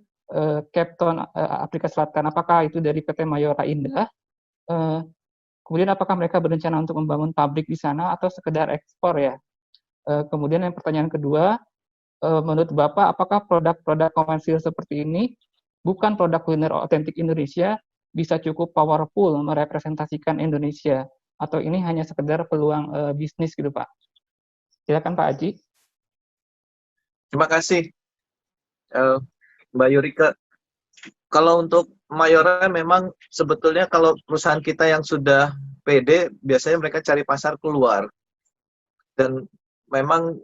Cape Town, Afrika Selatan. Apakah itu dari PT Mayora Indah? Kemudian apakah mereka berencana untuk membangun pabrik di sana atau sekedar ekspor ya? Kemudian yang pertanyaan kedua, menurut Bapak, apakah produk-produk komersil seperti ini bukan produk kuliner otentik Indonesia, bisa cukup powerful merepresentasikan Indonesia? Atau ini hanya sekedar peluang bisnis gitu, Pak? Silakan Pak Aji. Terima kasih, Mbak Yurika. Kalau untuk Mayora memang sebetulnya kalau perusahaan kita yang sudah PD, biasanya mereka cari pasar keluar. Dan memang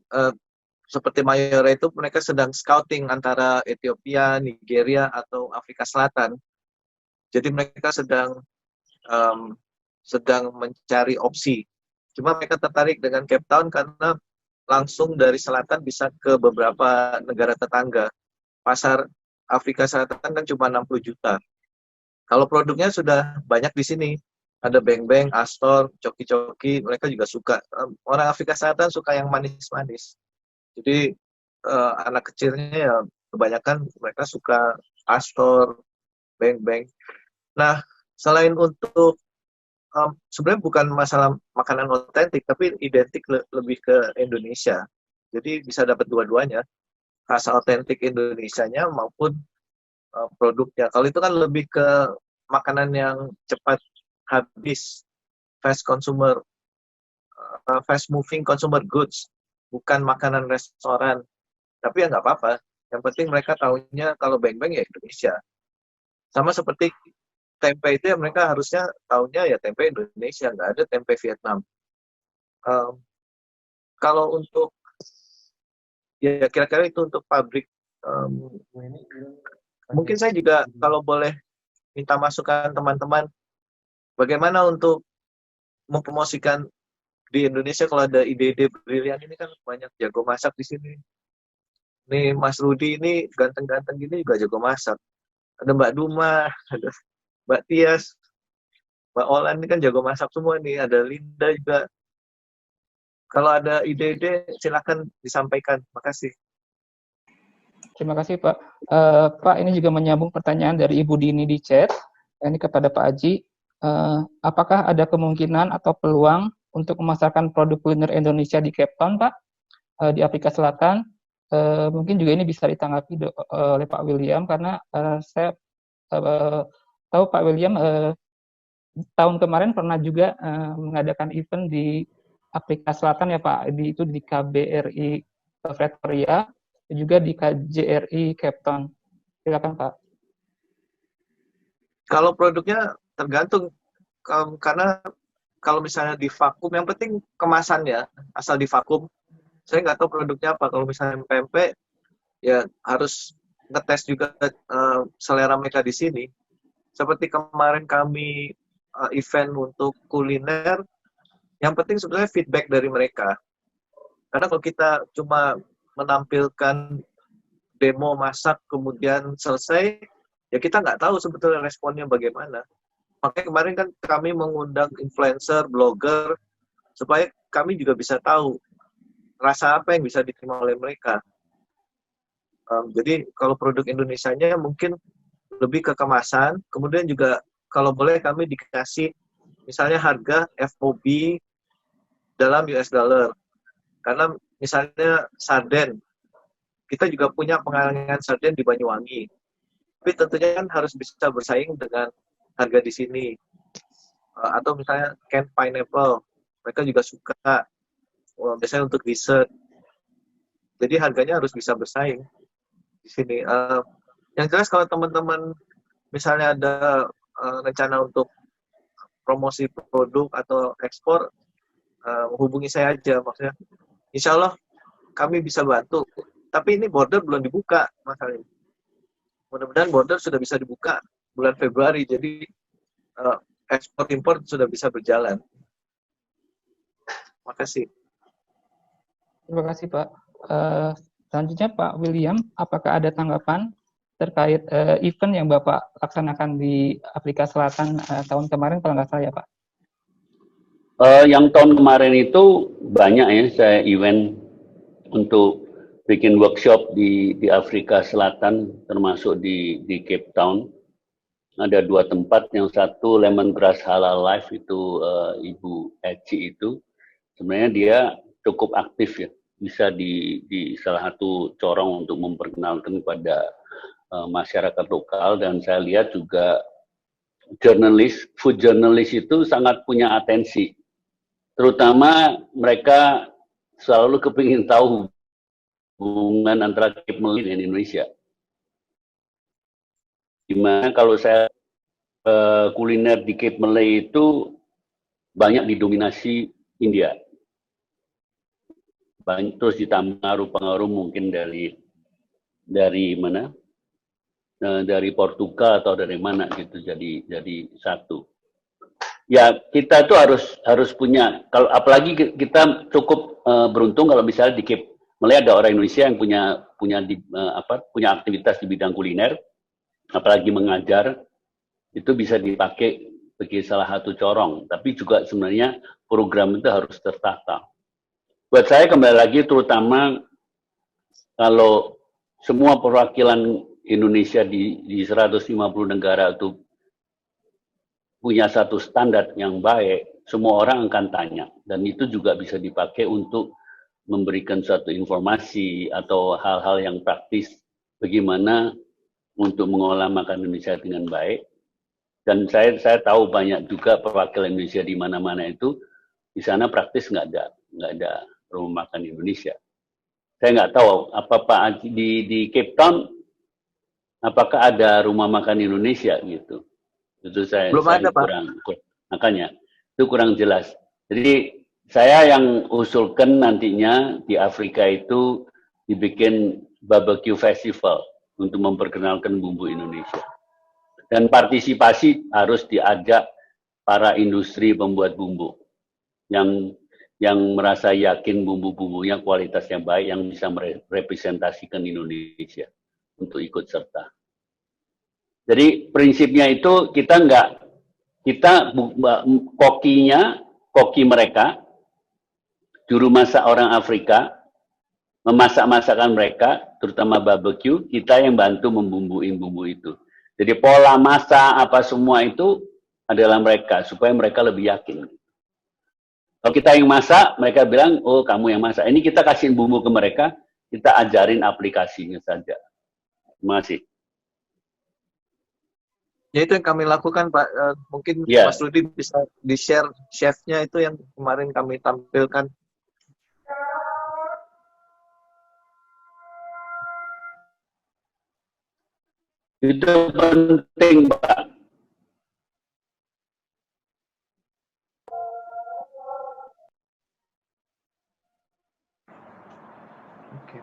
seperti Mayora itu mereka sedang scouting antara Ethiopia, Nigeria, atau Afrika Selatan. Jadi mereka sedang mencari opsi. Cuma mereka tertarik dengan Cape Town karena langsung dari selatan bisa ke beberapa negara tetangga. Pasar Afrika Selatan kan cuma 60 juta. Kalau produknya sudah banyak di sini, ada Beng-Beng, Astor, Coki-Coki, mereka juga suka. Orang Afrika Selatan suka yang manis-manis. Jadi anak kecilnya ya kebanyakan mereka suka Astor, Beng-Beng. Nah, selain untuk sebenarnya bukan masalah makanan otentik, tapi identik lebih ke Indonesia. Jadi bisa dapat dua-duanya, rasa otentik Indonesianya maupun produknya. Kalau itu kan lebih ke makanan yang cepat habis, fast moving consumer goods, bukan makanan restoran. Tapi ya nggak apa-apa. Yang penting mereka tahunya kalau Beng-Beng ya Indonesia. Sama seperti tempe itu ya mereka harusnya tahunya ya tempe Indonesia, nggak ada tempe Vietnam. Kalau untuk ya kira-kira itu untuk pabrik. Mungkin saya juga kalau boleh minta masukan teman-teman, bagaimana untuk mempromosikan di Indonesia kalau ada ide-ide brilian ini kan banyak jago masak di sini. Nih Mas Rudi ini ganteng-ganteng gini juga jago masak. Ada Mbak Duma, ada Mbak Tias, Mbak Olan ini kan jago masak semua nih. Ada Linda juga. Kalau ada ide-ide silakan disampaikan. Makasih. Terima kasih Pak. Pak, ini juga menyambung pertanyaan dari Ibu Dini di chat. Ini kepada Pak Aji. Apakah ada kemungkinan atau peluang untuk memasarkan produk kuliner Indonesia di Cape Town, Pak, di Afrika Selatan? Mungkin juga ini bisa ditanggapi oleh Pak William, karena saya tahu Pak William tahun kemarin pernah juga mengadakan event di Afrika Selatan ya Pak, itu di KBRI Pretoria, juga di KJRI Cape Town. Silakan Pak. Kalau produknya tergantung, karena kalau misalnya di vakum, yang penting kemasannya, asal di vakum. Saya nggak tahu produknya apa. Kalau misalnya pempek, ya harus ngetes juga selera mereka di sini. Seperti kemarin kami event untuk kuliner, yang penting sebenarnya feedback dari mereka. Karena kalau kita cuma menampilkan demo masak kemudian selesai, ya kita nggak tahu sebetulnya responnya bagaimana. Makanya kemarin kan kami mengundang influencer, blogger, supaya kami juga bisa tahu rasa apa yang bisa diterima oleh mereka. Jadi kalau produk Indonesianya mungkin lebih ke kemasan, kemudian juga kalau boleh kami dikasih misalnya harga FOB dalam US dollar. Karena misalnya sarden, kita juga punya pengalengan sarden di Banyuwangi. Tapi tentunya kan harus bisa bersaing dengan harga di sini. Atau misalnya canned pineapple, mereka juga suka. Biasanya untuk dessert. Jadi harganya harus bisa bersaing di sini. Yang jelas kalau teman-teman misalnya ada rencana untuk promosi produk atau ekspor, hubungi saya aja. Maksudnya, insya Allah kami bisa bantu. Tapi ini border belum dibuka masalahnya. Mudah-mudahan border sudah bisa dibuka bulan Februari, jadi ekspor impor sudah bisa berjalan. Makasih. Terima kasih Pak. Selanjutnya Pak William, apakah ada tanggapan terkait event yang Bapak laksanakan di Afrika Selatan tahun kemarin kalau nggak salah ya Pak? Yang tahun kemarin itu banyak ya saya event untuk bikin workshop di Afrika Selatan, termasuk di Cape Town. Ada 2 tempat, yang satu Lemongrass Halal Life itu Ibu Eci itu sebenarnya dia cukup aktif ya, bisa di salah satu corong untuk memperkenalkan kepada masyarakat lokal. Dan saya lihat juga food journalist itu sangat punya atensi, terutama mereka selalu kepingin tahu hubungan antara Cape Malay dan Indonesia. Dimana kalau saya kuliner di Cape Malay itu banyak didominasi India. Terus ditambah pengaruh mungkin dari mana? Dari Portugal atau dari mana gitu, jadi satu. Ya kita tuh harus punya, kalau apalagi kita cukup beruntung kalau misalnya di Cape Malay ada orang Indonesia yang punya aktivitas di bidang kuliner, apalagi mengajar, itu bisa dipakai sebagai salah satu corong. Tapi juga sebenarnya program itu harus tertata. Buat saya kembali lagi, terutama kalau semua perwakilan Indonesia di 150 negara itu punya satu standar yang baik, semua orang akan tanya. Dan itu juga bisa dipakai untuk memberikan suatu informasi atau hal-hal yang praktis bagaimana untuk mengolah makanan Indonesia dengan baik. Dan saya tahu banyak juga perwakilan Indonesia di mana-mana itu, di sana praktis nggak ada rumah makan Indonesia. Saya nggak tahu apa Pak di Cape Town apakah ada rumah makan Indonesia gitu. Itu saya ada, kurang, makanya itu kurang jelas. Jadi saya yang usulkan nantinya di Afrika itu dibikin barbecue festival untuk memperkenalkan bumbu Indonesia. Dan partisipasi harus diajak para industri pembuat bumbu yang merasa yakin bumbu-bumbunya kualitasnya baik, yang bisa merepresentasikan Indonesia untuk ikut serta. Jadi prinsipnya itu koki mereka, juru masak orang Afrika, memasak masakan mereka, terutama barbecue, kita yang bantu membumbuin bumbu itu. Jadi pola masak apa semua itu adalah mereka, supaya mereka lebih yakin. Kalau kita yang masak, mereka bilang, oh kamu yang masak. Ini kita kasih bumbu ke mereka, kita ajarin aplikasinya saja. Terima kasih. Ya itu yang kami lakukan Pak. Mungkin Ya. Mas Rudi bisa di-share chefnya itu yang kemarin kami tampilkan. Itu penting, Pak. Oke.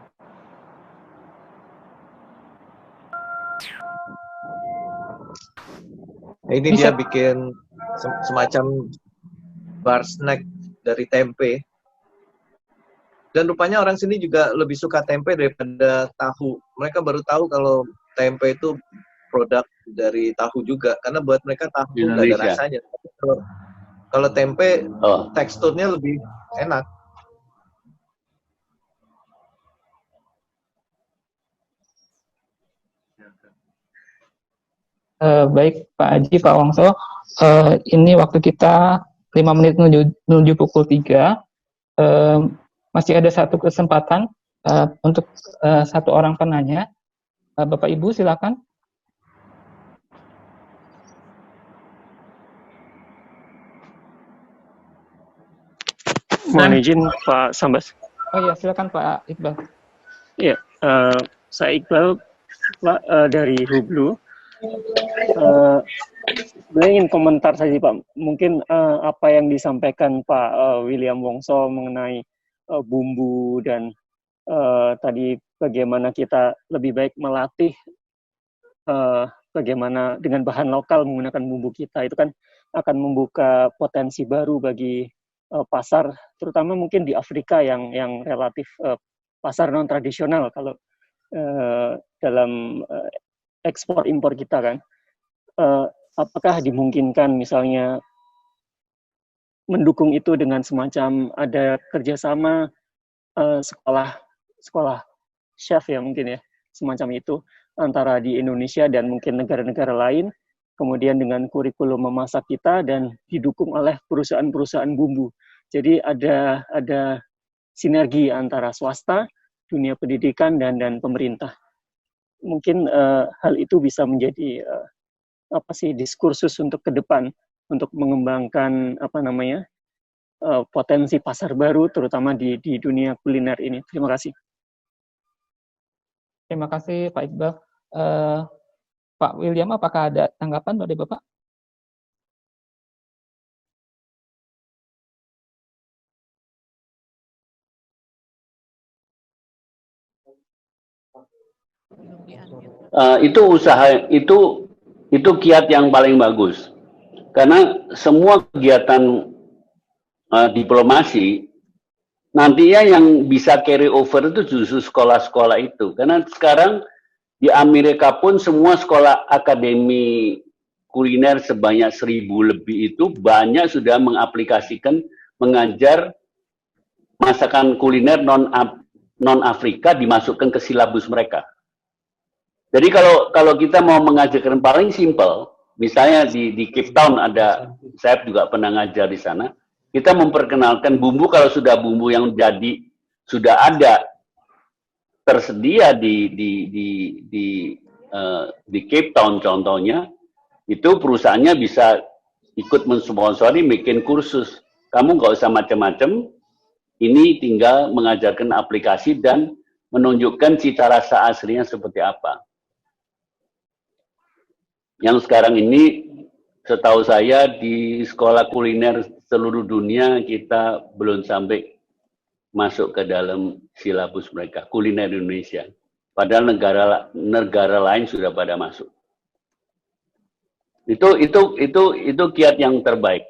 Nah, ini dia bikin semacam bar snack dari tempe. Dan rupanya orang sini juga lebih suka tempe daripada tahu. Mereka baru tahu kalau tempe itu produk dari tahu juga, karena buat mereka tahu nggak ada Indonesia. rasanya. Kalau tempe teksturnya lebih enak. Baik Pak Haji, Pak Wongso, ini waktu kita 5 menit menuju pukul 3. Masih ada satu kesempatan untuk satu orang penanya. Bapak Ibu silakan. Mohon izin Pak Sambas. Oh iya, silakan Pak Iqbal. Iya, saya Iqbal Pak dari Hublu. Saya ingin komentar saja Pak. Mungkin apa yang disampaikan Pak William Wongso mengenai bumbu dan tadi bagaimana kita lebih baik melatih bagaimana dengan bahan lokal menggunakan bumbu kita, itu kan akan membuka potensi baru bagi pasar, terutama mungkin di Afrika yang relatif pasar non tradisional kalau dalam ekspor impor kita kan. Apakah dimungkinkan misalnya mendukung itu dengan semacam ada kerjasama sekolah chef ya mungkin ya, semacam itu antara di Indonesia dan mungkin negara-negara lain, kemudian dengan kurikulum memasak kita dan didukung oleh perusahaan-perusahaan bumbu. Jadi ada sinergi antara swasta, dunia pendidikan dan pemerintah. Mungkin hal itu bisa menjadi diskursus untuk ke depan untuk mengembangkan potensi pasar baru terutama di dunia kuliner ini. Terima kasih. Terima kasih Pak Iqbal. Pak William, apakah ada tanggapan dari Bapak? Itu usaha itu kiat yang paling bagus karena semua kegiatan diplomasi nantinya yang bisa carry over itu justru sekolah-sekolah itu, karena sekarang di Amerika pun semua sekolah akademi kuliner sebanyak 1.000 lebih itu banyak sudah mengaplikasikan mengajar masakan kuliner non Afrika dimasukkan ke silabus mereka. Jadi kalau kita mau mengajarkan paling simpel, misalnya di Cape Town ada, saya juga pernah ngajar di sana, kita memperkenalkan bumbu kalau sudah bumbu yang jadi sudah ada tersedia di Cape Town contohnya, itu perusahaannya bisa ikut mensponsori bikin kursus. Kamu nggak usah macam-macam, ini tinggal mengajarkan aplikasi dan menunjukkan cita rasa aslinya seperti apa. Yang sekarang ini, setahu saya di sekolah kuliner seluruh dunia kita belum sampai masuk ke dalam silabus mereka, kuliner Indonesia. Padahal negara lain sudah pada masuk. Itu kiat yang terbaik.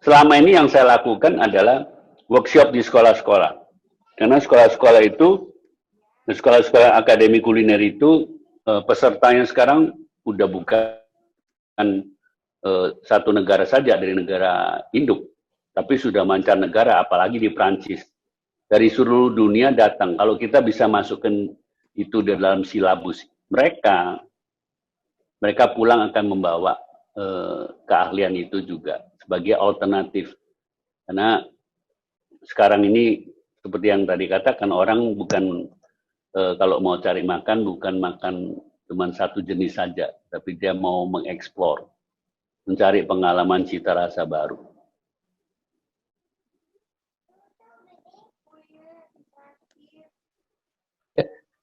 Selama ini yang saya lakukan adalah workshop di sekolah-sekolah. Karena sekolah-sekolah itu, sekolah-sekolah akademi kuliner itu, pesertanya sekarang udah bukan satu negara saja dari negara induk, tapi sudah mancanegara, apalagi di Prancis. Dari seluruh dunia datang. Kalau kita bisa masukkan itu di dalam silabus mereka pulang akan membawa keahlian itu juga sebagai alternatif. Karena sekarang ini seperti yang tadi katakan, orang bukan kalau mau cari makan bukan makan cuma satu jenis saja, tapi dia mau mengeksplor, mencari pengalaman cita rasa baru.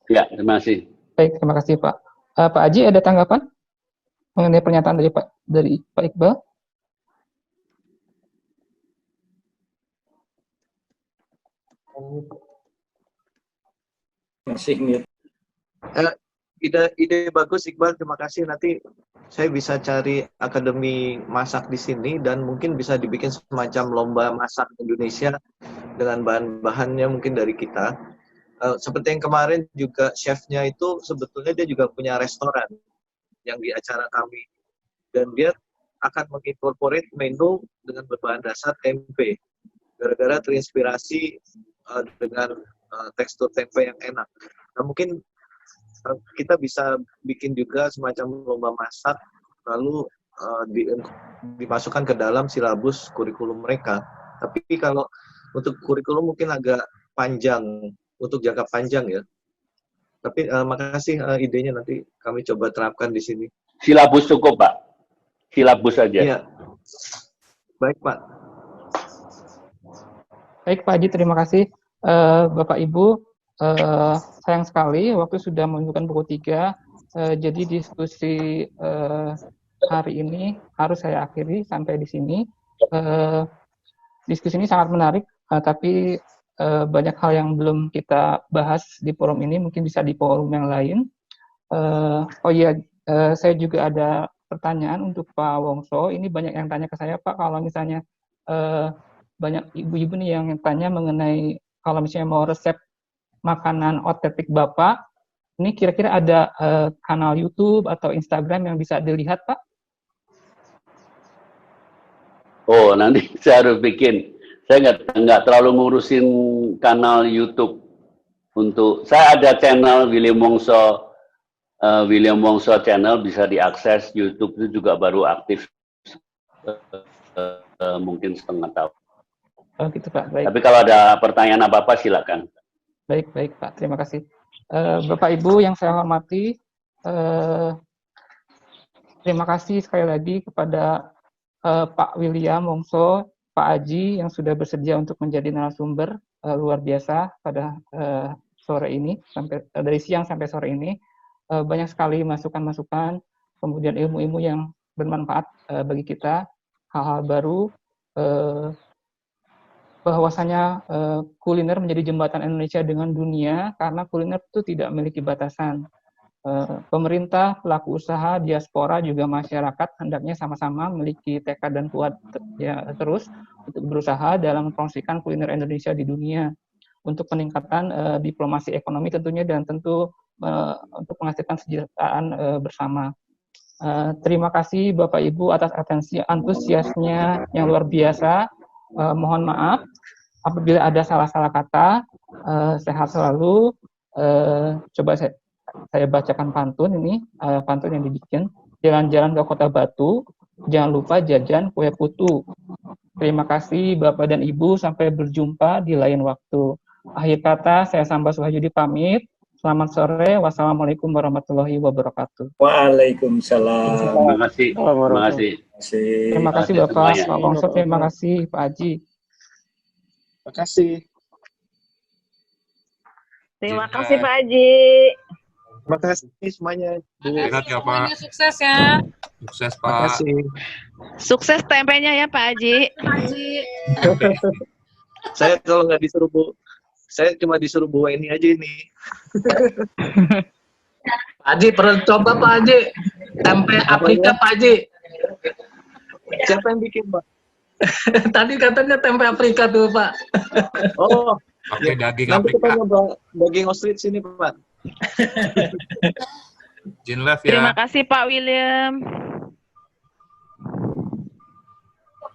Ya, terima kasih. Baik, terima kasih Pak. Pak Aji ada tanggapan mengenai pernyataan dari Pak Iqbal? Masih mute. Ide bagus Iqbal, terima kasih. Nanti saya bisa cari akademi masak di sini dan mungkin bisa dibikin semacam lomba masak Indonesia dengan bahan-bahannya mungkin dari kita. Seperti yang kemarin juga chefnya itu sebetulnya dia juga punya restoran yang di acara kami dan dia akan mengincorporate menu dengan berbahan dasar tempe gara-gara terinspirasi dengan tekstur tempe yang enak. Nah mungkin kita bisa bikin juga semacam lomba masak lalu dimasukkan ke dalam silabus kurikulum mereka. Tapi kalau untuk kurikulum mungkin agak panjang untuk jangka panjang ya. Tapi makasih idenya, nanti kami coba terapkan di sini. Silabus cukup, Pak. Silabus saja. Iya. Baik, Pak. Baik, Pak Haji, terima kasih. Bapak Ibu, sayang sekali waktu sudah menunjukkan pukul 3. Jadi diskusi hari ini harus saya akhiri sampai di sini. Diskusi ini sangat menarik, tapi banyak hal yang belum kita bahas di forum ini, mungkin bisa di forum yang lain. Oh iya, saya juga ada pertanyaan untuk Pak Wongso. Ini banyak yang tanya ke saya, Pak, kalau misalnya banyak ibu-ibu nih yang tanya mengenai kalau misalnya mau resep makanan otentik Bapak, ini kira-kira ada kanal YouTube atau Instagram yang bisa dilihat, Pak? Oh, nanti saya harus bikin. Saya nggak terlalu ngurusin kanal YouTube. Saya ada channel William Wongso channel, bisa diakses. YouTube itu juga baru aktif mungkin setengah tahun. Oh gitu Pak, baik. Tapi kalau ada pertanyaan apa-apa silakan. Baik Pak, terima kasih. Bapak Ibu yang saya hormati, terima kasih sekali lagi kepada Pak William Wongso, Pak Aji yang sudah bersedia untuk menjadi narasumber luar biasa pada sore ini, dari siang sampai sore ini. Banyak sekali masukan-masukan, kemudian ilmu-ilmu yang bermanfaat bagi kita, hal-hal baru, bahwasanya kuliner menjadi jembatan Indonesia dengan dunia, karena kuliner itu tidak memiliki batasan. Pemerintah, pelaku usaha, diaspora, juga masyarakat hendaknya sama-sama memiliki tekad dan kuat ya, terus untuk berusaha dalam mempromosikan kuliner Indonesia di dunia untuk peningkatan diplomasi ekonomi tentunya, dan tentu untuk menghasilkan kesejahteraan bersama. Terima kasih Bapak Ibu atas atensi antusiasnya yang luar biasa. Mohon maaf apabila ada salah-salah kata. Sehat selalu. Coba saya bacakan pantun ini, pantun yang dibikin. Jalan-jalan ke Kota Batu, jangan lupa jajan kue putu. Terima kasih Bapak dan Ibu, sampai berjumpa di lain waktu. Akhir kata, saya Samba Suhajudi pamit. Selamat sore, wassalamualaikum warahmatullahi wabarakatuh. Waalaikumsalam. Terima kasih. Terima kasih. Terima kasih Bapak, Pak Wongso, terima kasih Pak Haji. Terima kasih. Terima kasih Pak Haji. Terima kasih semuanya. Sehat ya Pak. Semuanya sukses ya. Sukses Terima Pak. kasih. Sukses tempenya ya Pak Haji. Saya kalau nggak disuruh saya cuma disuruh bawa ini aja ini. Pak Haji perlu coba Pak Haji. Tempe Afrika Pak Haji. Siapa yang bikin Pak? Tadi katanya tempe Afrika tuh Pak. Oh. Pakai daging Nanti kita Afrika. nyoba daging ostrich sini Pak. Jin Love ya. Terima kasih Pak William.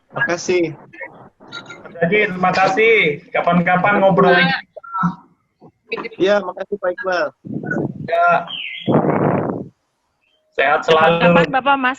Terima kasih. Jadi terima kasih. Kapan-kapan ngobrol lagi. Iya, makasih Pak Iqbal. Ya. Sehat selalu. Kapan Bapak Mas